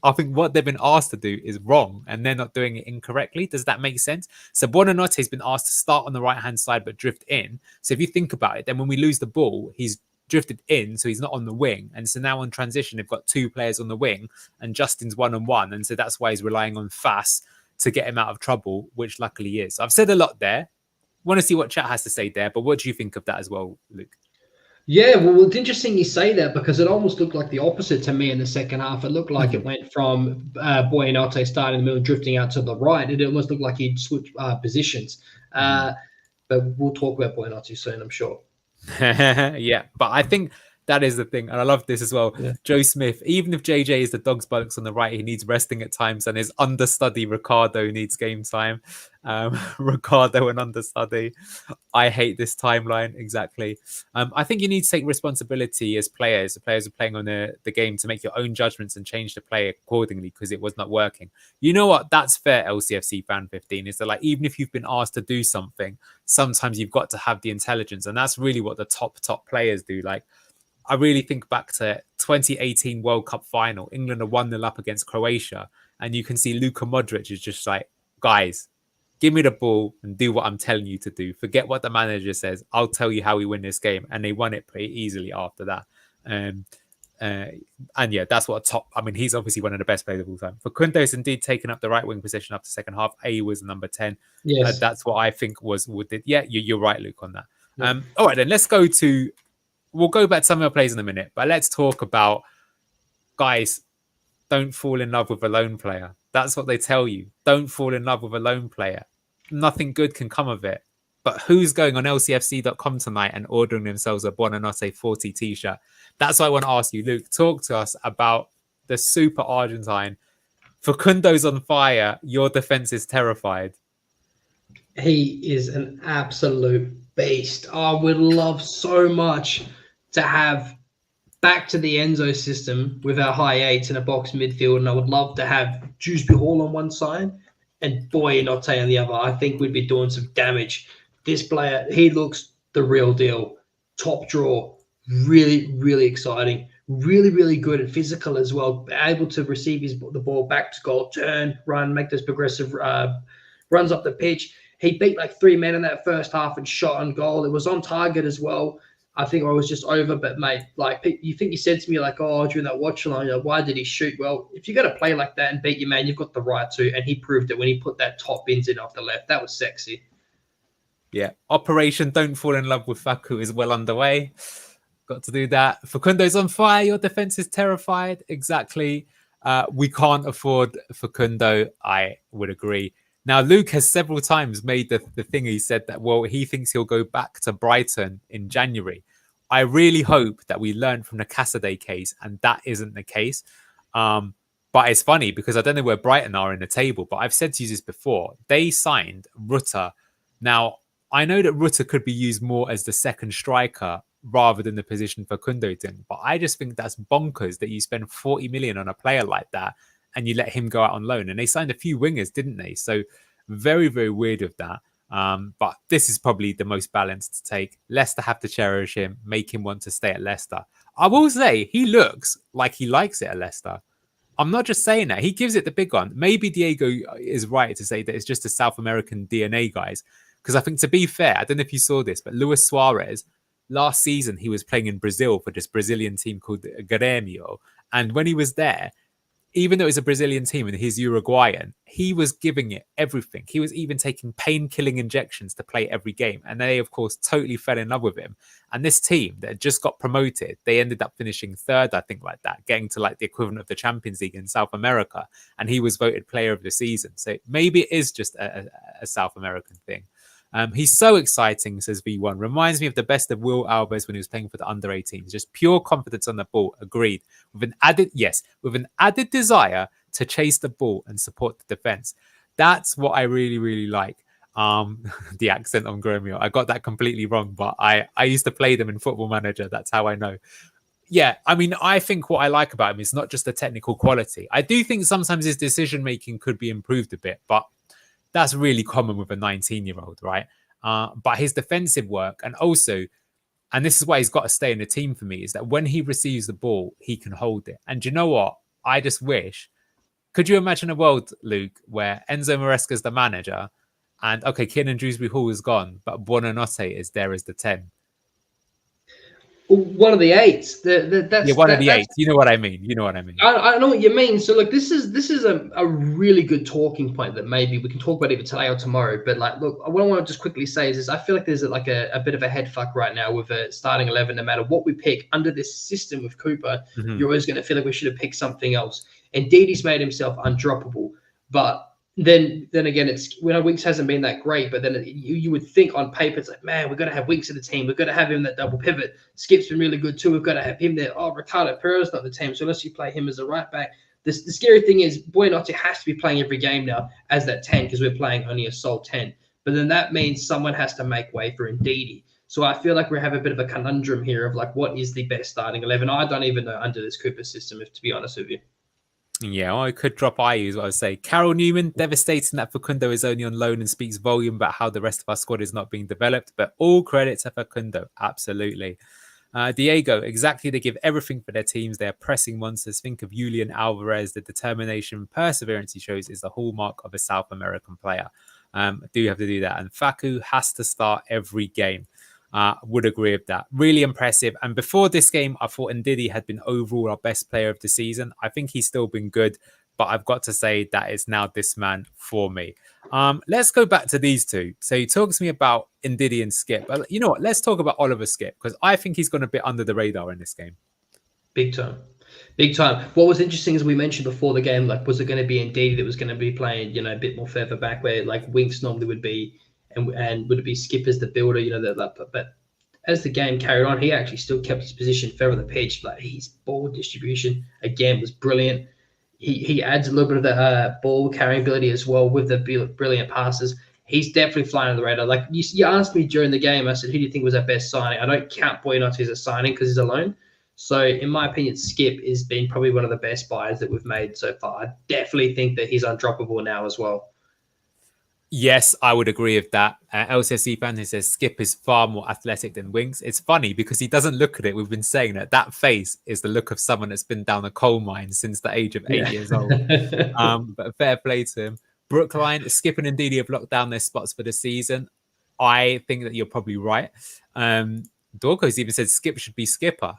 I think what they've been asked to do is wrong, and they're not doing it incorrectly. Does that make sense? So Buonanotte has been asked to start on the right-hand side but drift in. So if you think about it, then when we lose the ball, he's drifted in, so he's not on the wing. And so now on transition, they've got two players on the wing, and Justin's one-on-one. And so that's why he's relying on Fass to get him out of trouble, which luckily is. I've said a lot there. Want to see what chat has to say there, but what do you think of that as well, Luke? Yeah, well, it's interesting you say that, because it almost looked like the opposite to me in the second half. It looked like it went from Buonanotte starting in the middle, drifting out to the right. It almost looked like he'd switched positions. But we'll talk about Buonanotte soon, I'm sure. Yeah, but I think that is the thing. And I love this as well. Yeah. Joe Smith, even if JJ is the dog's bollocks on the right, he needs resting at times, and his understudy Ricardo needs game time. Ricardo and understudy. I hate this timeline. Exactly. I think you need to take responsibility as players. The players are playing on the game to make your own judgments and change the play accordingly because it was not working. You know what? That's fair, LCFC fan 15. Is that, like, even if you've been asked to do something, sometimes you've got to have the intelligence. And that's really what the top players do. Like, I really think back to 2018 World Cup final. England are 1-0 up against Croatia. And you can see Luka Modric is just like, guys, give me the ball and do what I'm telling you to do. Forget what the manager says. I'll tell you how we win this game. And they won it pretty easily after that. And yeah, that's what he's obviously one of the best players of all time. Facundo's indeed taken up the right wing position after second half. A was number 10. Yes. That's what I think was did. Yeah, you're right, Luke, on that. Yeah. All right, then let's go to... We'll go back to some of our plays in a minute, but let's talk about, guys, don't fall in love with a lone player. That's what they tell you. Don't fall in love with a lone player. Nothing good can come of it. But who's going on lcfc.com tonight and ordering themselves a Buonanotte 40 t-shirt? That's what I want to ask you, Luke. Talk to us about the super Argentine. Facundo's on fire. Your defense is terrified. He is an absolute beast. I would love so much to have back to the Enzo system with our high eights in a box midfield, and I would love to have Dewsbury Hall on one side and Buonanotte on the other. I think we'd be doing some damage. This player, he looks the real deal. Top draw, really, really exciting. Really, really good and physical as well. Able to receive the ball back to goal, turn, run, make those progressive runs up the pitch. He beat like 3 men in that first half and shot on goal. It was on target as well. I think I was just over, but mate, like, you think you said to me, like, oh, during that watch along, why did he shoot? Well, if you got to play like that and beat your man, you've got the right to, and he proved it when he put that top bins in off the left. That was sexy. Yeah. Operation Don't Fall in Love with Facu is well underway. Got to do that. Facundo's on fire. Your defense is terrified. Exactly. We can't afford Facundo. I would agree. Now, Luke has several times made the thing. He said that, well, he thinks he'll go back to Brighton in January. I really hope that we learn from the Cassidy case, and that isn't the case. But it's funny because I don't know where Brighton are in the table, but I've said to you this before. They signed Rutter. Now, I know that Rutter could be used more as the second striker rather than the position for Facundo did, but I just think that's bonkers that you spend 40 million on a player like that and you let him go out on loan. And they signed a few wingers, didn't they? So very, very weird of that. But this is probably the most balanced to take. Leicester have to cherish him, make him want to stay at Leicester. I will say he looks like he likes it at Leicester. I'm not just saying that. He gives it the big one. Maybe Diego is right to say that it's just a South American DNA, guys. Because I think, to be fair, I don't know if you saw this, but Luis Suarez, last season, he was playing in Brazil for this Brazilian team called Grêmio. And when he was there, even though it's a Brazilian team and he's Uruguayan, he was giving it everything. He was even taking pain-killing injections to play every game. And they, of course, totally fell in love with him. And this team that just got promoted, they ended up finishing third, I think, like that, getting to like the equivalent of the Champions League in South America. And he was voted player of the season. So maybe it is just a South American thing. He's so exciting, says V1. Reminds me of the best of Will Alves when he was playing for the under-18s. Just pure confidence on the ball. Agreed. With an added desire to chase the ball and support the defense. That's what I really, really like. The accent on Grêmio. I got that completely wrong, but I used to play them in Football Manager. That's how I know. Yeah, I mean, I think what I like about him is not just the technical quality. I do think sometimes his decision-making could be improved a bit, but that's really common with a 19-year-old, right? But his defensive work, and also, and this is why he's got to stay in the team for me, is that when he receives the ball, he can hold it. And do you know what? I just wish, could you imagine a world, Luke, where Enzo Maresca's the manager, and okay, Kiernan Dewsbury Hall is gone, but Buonanotte is there as the 10? One of the eights. One of the eights. You know what I mean. I know what you mean. So look, this is a really good talking point that maybe we can talk about either today or tomorrow. But like, look, what I want to just quickly say is I feel like there's like a bit of a head fuck right now with a starting 11. No matter what we pick under this system with Cooper, you're always going to feel like we should have picked something else. And Didi's made himself undroppable, but then again, it's Winks hasn't been that great, but then you would think on paper it's like, man, we've got to have Winks in the team. We've got to have him that double pivot. Skip's been really good too. We've got to have him there. Oh, Ricardo Pereira's not the team, so unless you play him as a right back, the scary thing is Buonanotte has to be playing every game now as that 10 because we're playing only a sole 10. But then that means someone has to make way for Ndidi. So I feel like we have a bit of a conundrum here of like, what is the best starting 11? I don't even know under this Cooper system, if to be honest with you. Yeah, I could drop IU is what I would say. Carol Newman, devastating that Facundo is only on loan and speaks volume about how the rest of our squad is not being developed, but all credit to Facundo, absolutely. Diego, exactly, they give everything for their teams. They are pressing monsters. Think of Julian Alvarez. The determination and perseverance he shows is the hallmark of a South American player. Do have to do that. And Facu has to start every game. Would agree with that. Really impressive. And before this game, I thought Ndidi had been overall our best player of the season. I think he's still been good, but I've got to say that it's now this man for me. Let's go back to these two. So he talks to me about Ndidi and Skip. But you know what? Let's talk about Oliver Skip, because I think he's gone a bit under the radar in this game. Big time. Big time. What was interesting, as we mentioned before the game, like, was it going to be Ndidi that was going to be playing, a bit more further back where like Winks normally would be, and would it be Skip as the builder, but as the game carried on, he actually still kept his position fair on the pitch. Like, his ball distribution again was brilliant. He adds a little bit of the ball carrying ability as well with the brilliant passes. He's definitely flying on the radar. Like you asked me during the game, I said, who do you think was our best signing? I don't count Buonanotte as a signing because he's alone. So in my opinion, Skip has been probably one of the best buyers that we've made so far. I definitely think that he's undroppable now as well. Yes, I would agree with that. LCSC fan who says Skip is far more athletic than Winks. It's funny because he doesn't look at it. We've been saying that face is the look of someone that's been down a coal mine since the age of 8 years old. But fair play to him. Brookline, Skip and Ndidi have locked down their spots for the season. I think that you're probably right. Dorco's even said Skip should be skipper.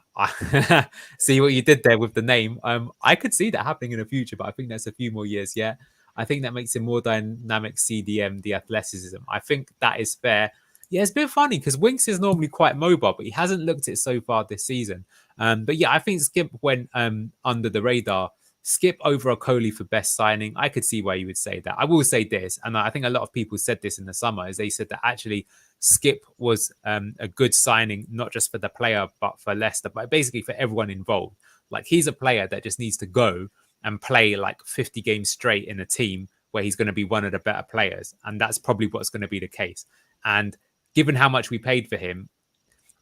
See what you did there with the name. I could see that happening in the future, but I think that's a few more years yet. I think that makes him more dynamic CDM, the athleticism. I think that is fair. Yeah, it's a bit funny because Winks is normally quite mobile, but he hasn't looked it so far this season. But yeah, I think Skip went under the radar. Skip over Okoli for best signing. I could see why you would say that. I will say this, and I think a lot of people said this in the summer, is they said that actually Skip was a good signing, not just for the player, but for Leicester, but basically for everyone involved. Like he's a player that just needs to go and play like 50 games straight in a team where he's going to be one of the better players. And that's probably what's going to be the case. And given how much we paid for him,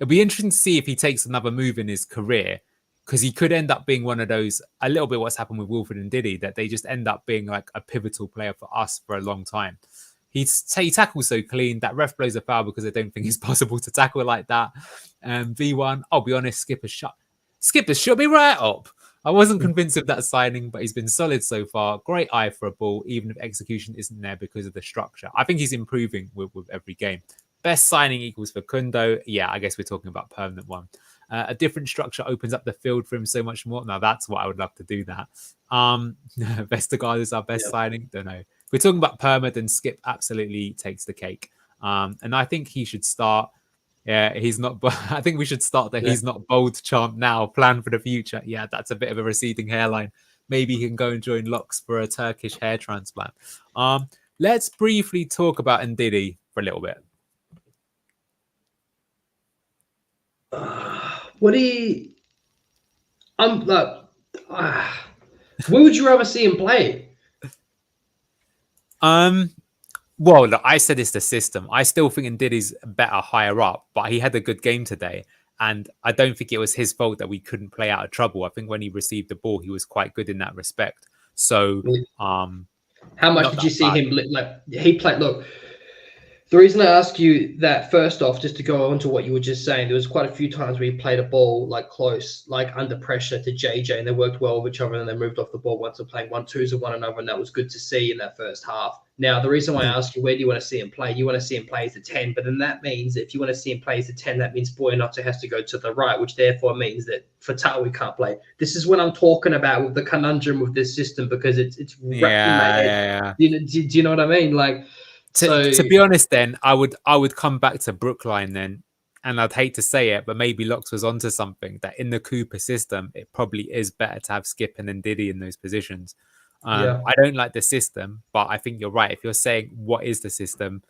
it'll be interesting to see if he takes another move in his career, because he could end up being one of those, a little bit what's happened with Wilfred and Diddy, that they just end up being like a pivotal player for us for a long time. He tackles so clean. That ref blows a foul because I don't think it's possible to tackle like that. V1, I'll be honest, Skipper shut me right up. I wasn't convinced of that signing, but he's been solid so far. Great eye for a ball, even if execution isn't there because of the structure. I think he's improving with every game. Best signing equals for Kundo. Yeah, I guess we're talking about permanent one. A different structure opens up the field for him so much more. Now, that's what I would love to do that. Vestergaard is our best signing. Don't know. If we're talking about perma, then Skip absolutely takes the cake. And I think he should start. Yeah, he's not. I think we should start that. He's not bold chant now. Plan for the future. Yeah, that's a bit of a receding hairline. Maybe he can go and join Locks for a Turkish hair transplant. Let's briefly talk about Ndidi for a little bit. What do you? I'm like, where would you rather see him play? Well, look, I said it's the system. I still think Ndidi's better higher up, but he had a good game today. And I don't think it was his fault that we couldn't play out of trouble. I think when he received the ball, he was quite good in that respect. So, how much did you see him? Like he played. Look, the reason I ask you that, first off, just to go on to what you were just saying, there was quite a few times where he played a ball like close, like under pressure to JJ, and they worked well with each other, and then they moved off the ball once they're playing 1-2s with one another, and that was good to see in that first half. Now, the reason why I ask you, where do you want to see him play? You want to see him play as a 10, but then that means if you want to see him play as a 10, that means Boyanotta has to go to the right, which therefore means that Fatawi can't play. This is what I'm talking about with the conundrum with this system, because it's wrapped in my head. Do you know what I mean? Like, to be honest, then I would come back to Brookline then, and I'd hate to say it, but maybe Locks was onto something, that in the Cooper system, it probably is better to have Skip and Ndidi in those positions. I don't like the system, but I think you're right. If you're saying what is the system,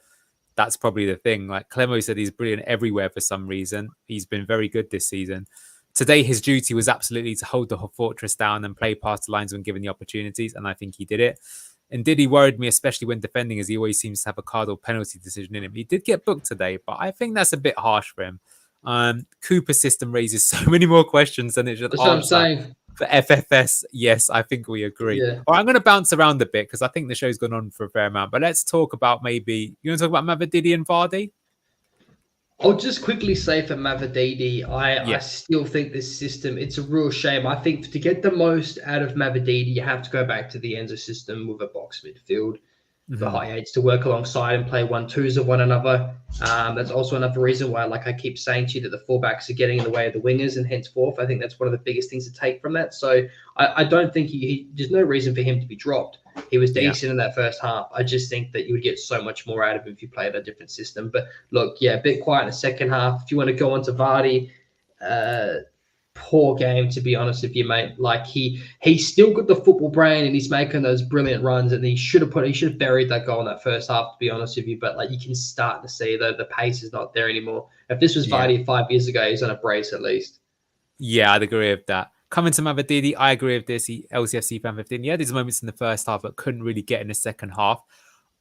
that's probably the thing. Like Clemo said, he's brilliant everywhere for some reason. He's been very good this season. Today, his duty was absolutely to hold the fortress down and play past the lines when given the opportunities, and I think he did it. And Diddy worried me, especially when defending, as he always seems to have a card or penalty decision in him. He did get booked today, but I think that's a bit harsh for him. Cooper's system raises so many more questions than it should answer. That's what I'm saying. For FFS, yes, I think we agree. Yeah. All right, I'm going to bounce around a bit because I think the show's gone on for a fair amount. But let's talk about maybe... You want to talk about Mavididi and Vardy? I'll just quickly say for Mavididi, I still think this system, it's a real shame. I think to get the most out of Mavididi, you have to go back to the Enzo system with a box midfield. The high eights to work alongside and play 1-2s of one another. That's also another reason why, like I keep saying to you, that the fullbacks are getting in the way of the wingers, and henceforth, I think that's one of the biggest things to take from that. So I don't think there's no reason for him to be dropped. He was decent in that first half. I just think that you would get so much more out of him if you played a different system. But look, a bit quiet in the second half. If you want to go on to Vardy, poor game, to be honest with you, mate. Like he's still got the football brain and he's making those brilliant runs, and he should have buried that goal in that first half, to be honest with you. But like you can start to see that the pace is not there anymore. If this was Vardy 5 years ago, he's on a brace at least. Yeah, I'd agree with that. Coming to Mavididi, I agree with this. LCFC fan 15. Yeah, there's moments in the first half but couldn't really get in the second half.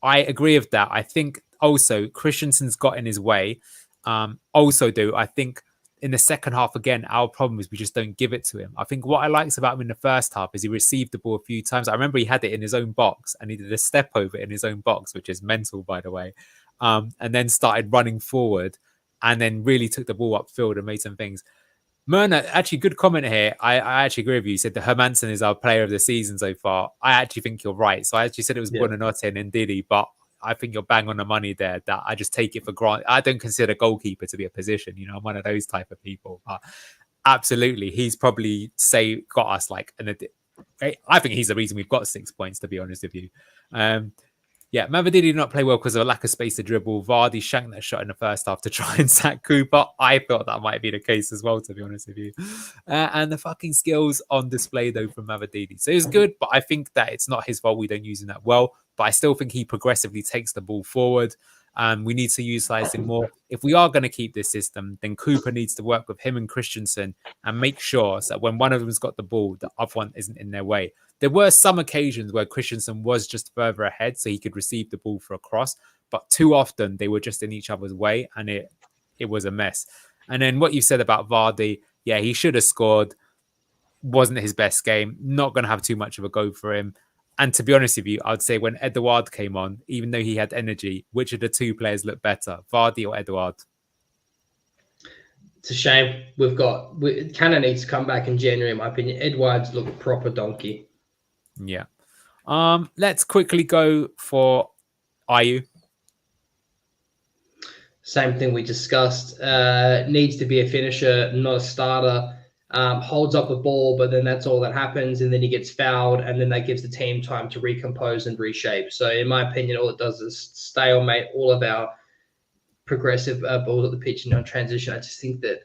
I agree with that. I think also Christensen's got in his way. I think in the second half, again, our problem is we just don't give it to him. I think what I liked about him in the first half is he received the ball a few times. I remember he had it in his own box and he did a step over in his own box, which is mental, by the way, and then started running forward and then really took the ball upfield and made some things. Myrna, actually, good comment here. I actually agree with you. You said that Hermansen is our player of the season so far. I actually think you're right. So I actually said it was Buonanotte and Ndidi, but I think you're bang on the money there. That I just take it for granted. I don't consider goalkeeper to be a position. You know, I'm one of those type of people. But absolutely, he's probably got us like I think he's the reason we've got 6 points. To be honest with you, Yeah, Mavididi did not play well because of a lack of space to dribble. Vardy shanked that shot in the first half to try and sack Cooper. I thought that might be the case as well, to be honest with you. And the fucking skills on display, though, from Mavididi. So it's good, but I think that it's not his fault we don't use him that well. But I still think he progressively takes the ball forward. We need to utilize him more. If we are going to keep this system, then Cooper needs to work with him and Christensen and make sure that when one of them's got the ball, the other one isn't in their way. There were some occasions where Christensen was just further ahead so he could receive the ball for a cross, but too often they were just in each other's way and it was a mess. And then what you said about Vardy, yeah, he should have scored. Wasn't his best game. Not going to have too much of a go for him. And to be honest with you, I'd say when Edouard came on, even though he had energy, which of the two players looked better, Vardy or Edouard? It's a shame. Canna needs to come back in January, in my opinion. Edouard's looked a proper donkey. Yeah. Let's quickly go for Ayew. Same thing we discussed. Needs to be a finisher, not a starter. Holds up the ball, but then that's all that happens, and then he gets fouled, and then that gives the team time to recompose and reshape. So, in my opinion, all it does is stalemate all of our progressive balls at the pitch and on transition. I just think that,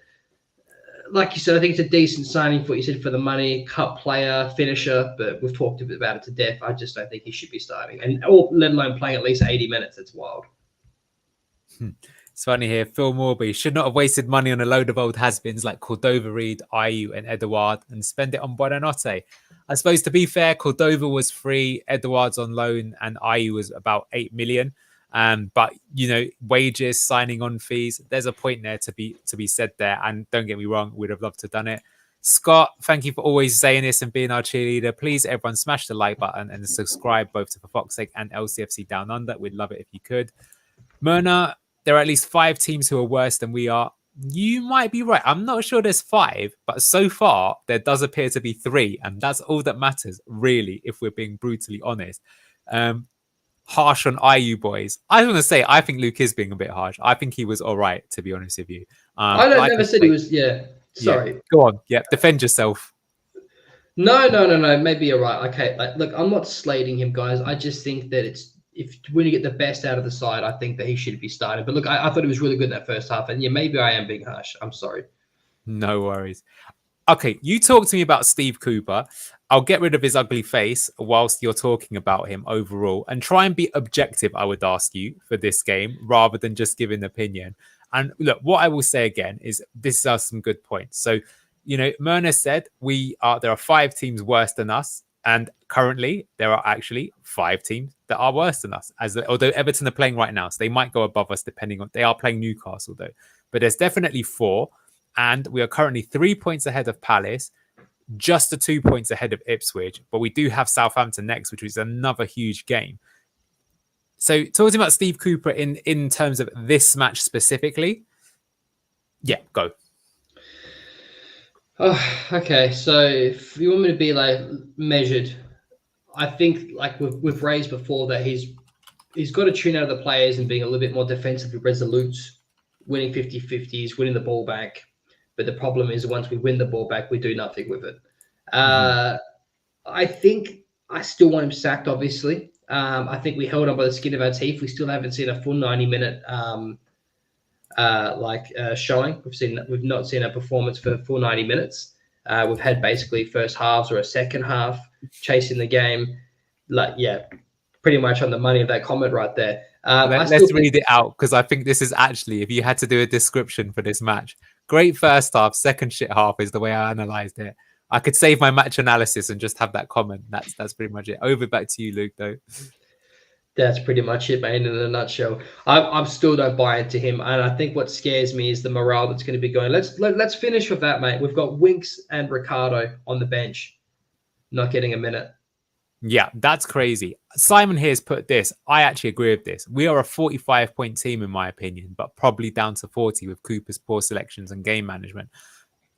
like you said, I think it's a decent signing for what you said for the money, cup player, finisher, but we've talked a bit about it to death. I just don't think he should be starting, or let alone playing at least 80 minutes. It's wild. It's funny here. Phil Morby should not have wasted money on a load of old has-beens like Cordova Reed, Ayew, and Edouard and spend it on Buonanotte. I suppose, to be fair, Cordova was free, Edouard's on loan, and Ayew was about 8 million. But wages, signing on fees, there's a point there to be said there. And don't get me wrong, we'd have loved to have done it. Scott, thank you for always saying this and being our cheerleader. Please, everyone, smash the like button and subscribe both to For Fox's Sake and LCFC Down Under. We'd love it if you could. Myrna, there are at least 5 teams who are worse than we are. You might be right. I'm not sure there's 5, but so far there does appear to be 3, and that's all that matters, really, if we're being brutally honest. Harsh on Ayew, boys. I was going to say, I think Luke is being a bit harsh. I think he was all right, to be honest with you. I never said he was. Yeah, sorry. Yeah. Go on. Yeah, defend yourself. No. Maybe you're right. Okay, look, I'm not slating him, guys. I just think that when you get the best out of the side, I think that he should be started. But look, I thought he was really good in that first half. And yeah, maybe I am being harsh. I'm sorry. No worries. Okay, you talk to me about Steve Cooper. I'll get rid of his ugly face whilst you're talking about him overall and try and be objective, I would ask you, for this game rather than just give an opinion. And look, what I will say again is this are some good points. So, Myrna said there are 5 teams worse than us. And currently, there are actually 5 teams that are worse than us. Although Everton are playing right now, so they might go above us depending on. They are playing Newcastle though, but there's definitely 4, and we are currently 3 points ahead of Palace, just the 2 points ahead of Ipswich. But we do have Southampton next, which is another huge game. So talking about Steve Cooper in terms of this match specifically, yeah, go. Oh, okay, so if you want me to be measured, I think we've raised before that he's got to tune out of the players and being a little bit more defensively resolute, winning 50-50s, winning the ball back. But the problem is once we win the ball back, we do nothing with it. I think I still want him sacked, obviously. I think we held on by the skin of our teeth. We still haven't seen a full 90-minute showing. We've not seen a performance for full 90 minutes. We've had basically first halves or a second half chasing the game. Pretty much on the money of that comment right there. Let's read it out because I think this is actually, if you had to do a description for this match, great first half, second shit half is the way I analysed it. I could save my match analysis and just have that comment. That's pretty much it. Over back to you, Luke, though. That's pretty much it, man, in a nutshell. I still don't buy into him. And I think what scares me is the morale that's going to be going. Let's finish with that, mate. We've got Winks and Ricardo on the bench, not getting a minute. Yeah, that's crazy. Simon here has put this. I actually agree with this. We are a 45-point team, in my opinion, but probably down to 40 with Cooper's poor selections and game management.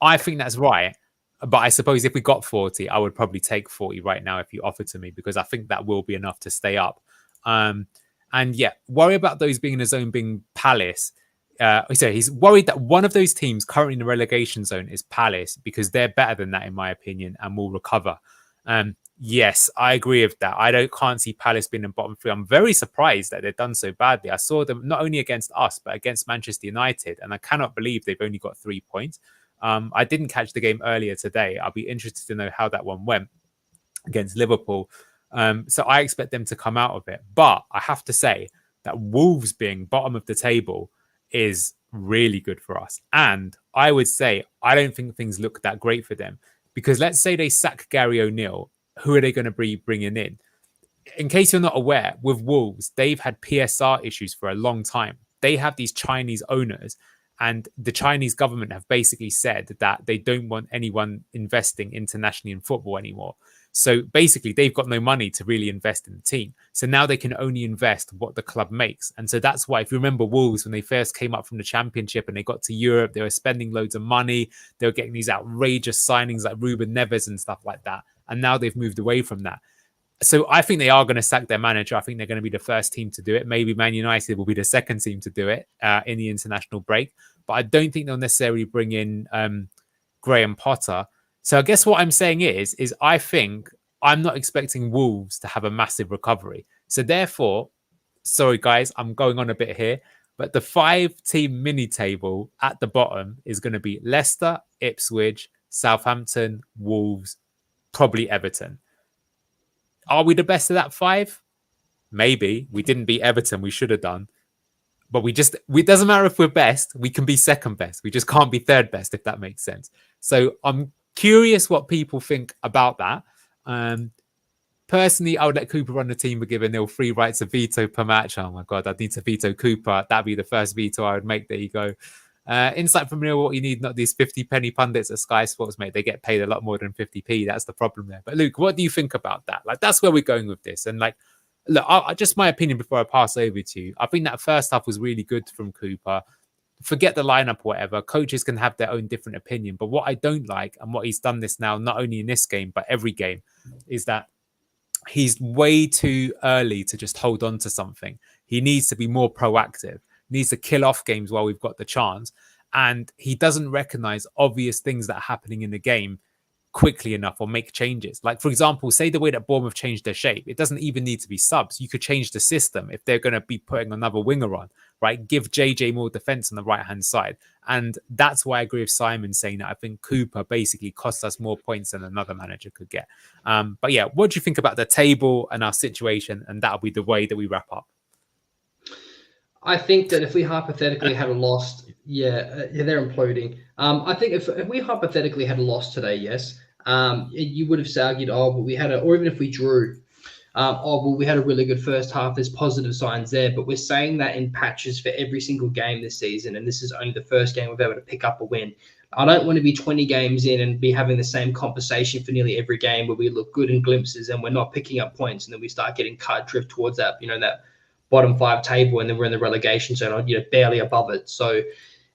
I think that's right. But I suppose if we got 40, I would probably take 40 right now if you offer to me, because I think that will be enough to stay up. And yeah, worry about those being in the zone being Palace. So he's worried that one of those teams currently in the relegation zone is Palace because they're better than that, in my opinion, and will recover. Yes, I agree with that. I can't see Palace being in bottom three. I'm very surprised that they've done so badly. I saw them not only against us, but against Manchester United, and I cannot believe they've only got 3 points. I didn't catch the game earlier today. I'll be interested to know how that one went against Liverpool. So I expect them to come out of it. But I have to say that Wolves being bottom of the table is really good for us. And I would say I don't think things look that great for them. Because let's say they sack Gary O'Neill. Who are they going to be bringing in? In case you're not aware, with Wolves, they've had PSR issues for a long time. They have these Chinese owners, and the Chinese government have basically said that they don't want anyone investing internationally in football anymore. So basically, they've got no money to really invest in the team. So now they can only invest what the club makes. And so that's why, if you remember Wolves, when they first came up from the Championship and they got to Europe, they were spending loads of money. They were getting these outrageous signings like Ruben Neves and stuff like that. And now they've moved away from that. So I think they are going to sack their manager. I think they're going to be the first team to do it. Maybe Man United will be the second team to do it in the international break. But I don't think they'll necessarily bring in Graham Potter. So I guess what I'm saying is I think I'm not expecting Wolves to have a massive recovery. So therefore, sorry guys, I'm going on a bit here, but the 5-team mini table at the bottom is going to be Leicester, Ipswich, Southampton, Wolves, probably Everton. Are we the best of that 5? Maybe. We didn't beat Everton. We should have done. But it doesn't matter if we're best. We can be second best. We just can't be third best, if that makes sense. So I'm curious what people think about that. Personally, I would let Cooper run the team, but given 3 rights of veto per match. Oh my God, I'd need to veto Cooper. That'd be the first veto I would make. There you go. Insight from Neil, what you need, not these 50p pundits at Sky Sports, mate. They get paid a lot more than 50p. That's the problem there. But Luke, what do you think about that? Like, that's where we're going with this. And like, look, just my opinion before I pass over to you. I think that first half was really good from Cooper. Forget the lineup or whatever. Coaches can have their own different opinion. But what I don't like, and what he's done this now, not only in this game, but every game, is that he's way too early to just hold on to something. He needs to be more proactive. Needs to kill off games while we've got the chance. And he doesn't recognize obvious things that are happening in the game quickly enough or make changes. Like, for example, say the way that Bournemouth changed their shape. It doesn't even need to be subs. You could change the system if they're going to be putting another winger on, right? Give JJ more defense on the right-hand side. And that's why I agree with Simon saying that I think Cooper basically costs us more points than another manager could get. But yeah, what do you think about the table and our situation? And that'll be the way that we wrap up. I think that if we hypothetically had a loss, they're imploding. I think if we hypothetically had a loss today, yes, you would have argued, but we had or even if we drew, we had a really good first half. There's positive signs there, but we're saying that in patches for every single game this season, and this is only the first game we've able to pick up a win. I don't want to be 20 games in and be having the same conversation for nearly every game where we look good in glimpses and we're not picking up points, and then we start getting drift towards that, that bottom 5 table, and then we're in the relegation zone, barely above it. So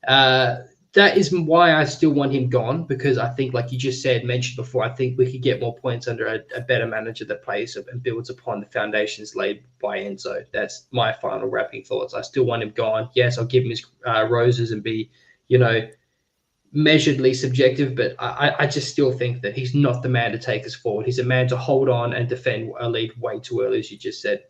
that is why I still want him gone, because I think, like you just mentioned before, I think we could get more points under a better manager that plays and builds upon the foundations laid by Enzo. That's my final wrapping thoughts. I still want him gone. Yes, I'll give him his roses and be, measuredly subjective, but I just still think that he's not the man to take us forward. He's a man to hold on and defend a lead way too early, as you just said.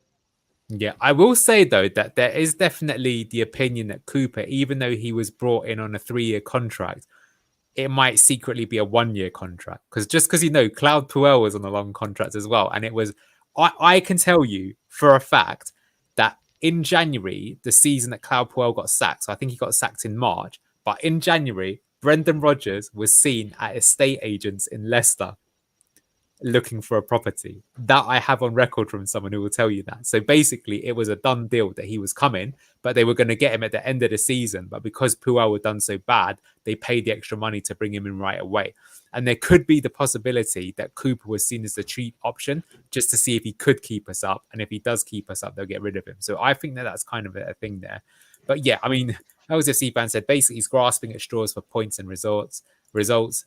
Yeah, I will say, though, that there is definitely the opinion that Cooper, even though he was brought in on a 3-year contract, it might secretly be a 1-year contract. Because Claude Puel was on a long contract as well. And it was, I can tell you for a fact that in January, the season that Claude Puel got sacked, so I think he got sacked in March, but in January, Brendan Rodgers was seen at estate agents in Leicester looking for a property. That I have on record from someone who will tell you that. So basically, it was a done deal that he was coming, but they were going to get him at the end of the season. But because Puel had done so bad, they paid the extra money to bring him in right away. And there could be the possibility that Cooper was seen as the cheap option just to see if he could keep us up. And if he does keep us up, they'll get rid of him. So I think that that's kind of a thing there. But yeah, I mean, as FC said, basically he's grasping at straws for points and results,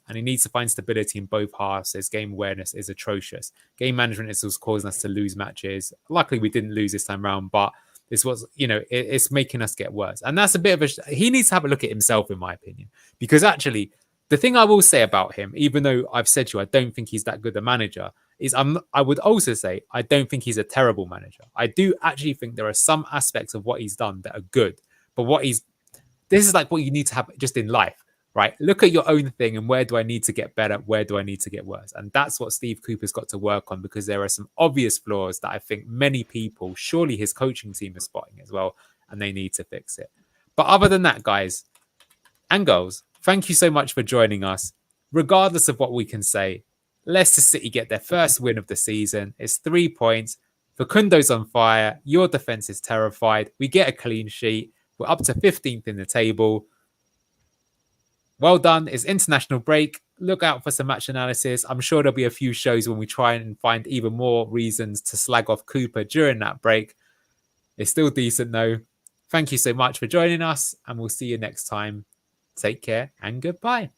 and he needs to find stability in both halves. His game awareness is atrocious. Game management is what's causing us to lose matches. Luckily, we didn't lose this time around, but this was, it's making us get worse. And that's a bit of he needs to have a look at himself, in my opinion, because actually, the thing I will say about him, even though I've said to you, I don't think he's that good a manager, I would also say I don't think he's a terrible manager. I do actually think there are some aspects of what he's done that are good, but this is like what you need to have just in life, right? Look at your own thing and where do I need to get better? Where do I need to get worse? And that's what Steve Cooper's got to work on, because there are some obvious flaws that I think many people, surely his coaching team is spotting as well, and they need to fix it. But other than that, guys and girls, thank you so much for joining us. Regardless of what we can say, Leicester City get their first win of the season. It's 3 points. Facundo's on fire. Your defense is terrified. We get a clean sheet. We're up to 15th in the table. Well done. It's international break. Look out for some match analysis. I'm sure there'll be a few shows when we try and find even more reasons to slag off Cooper during that break. It's still decent though. Thank you so much for joining us, and we'll see you next time. Take care and goodbye.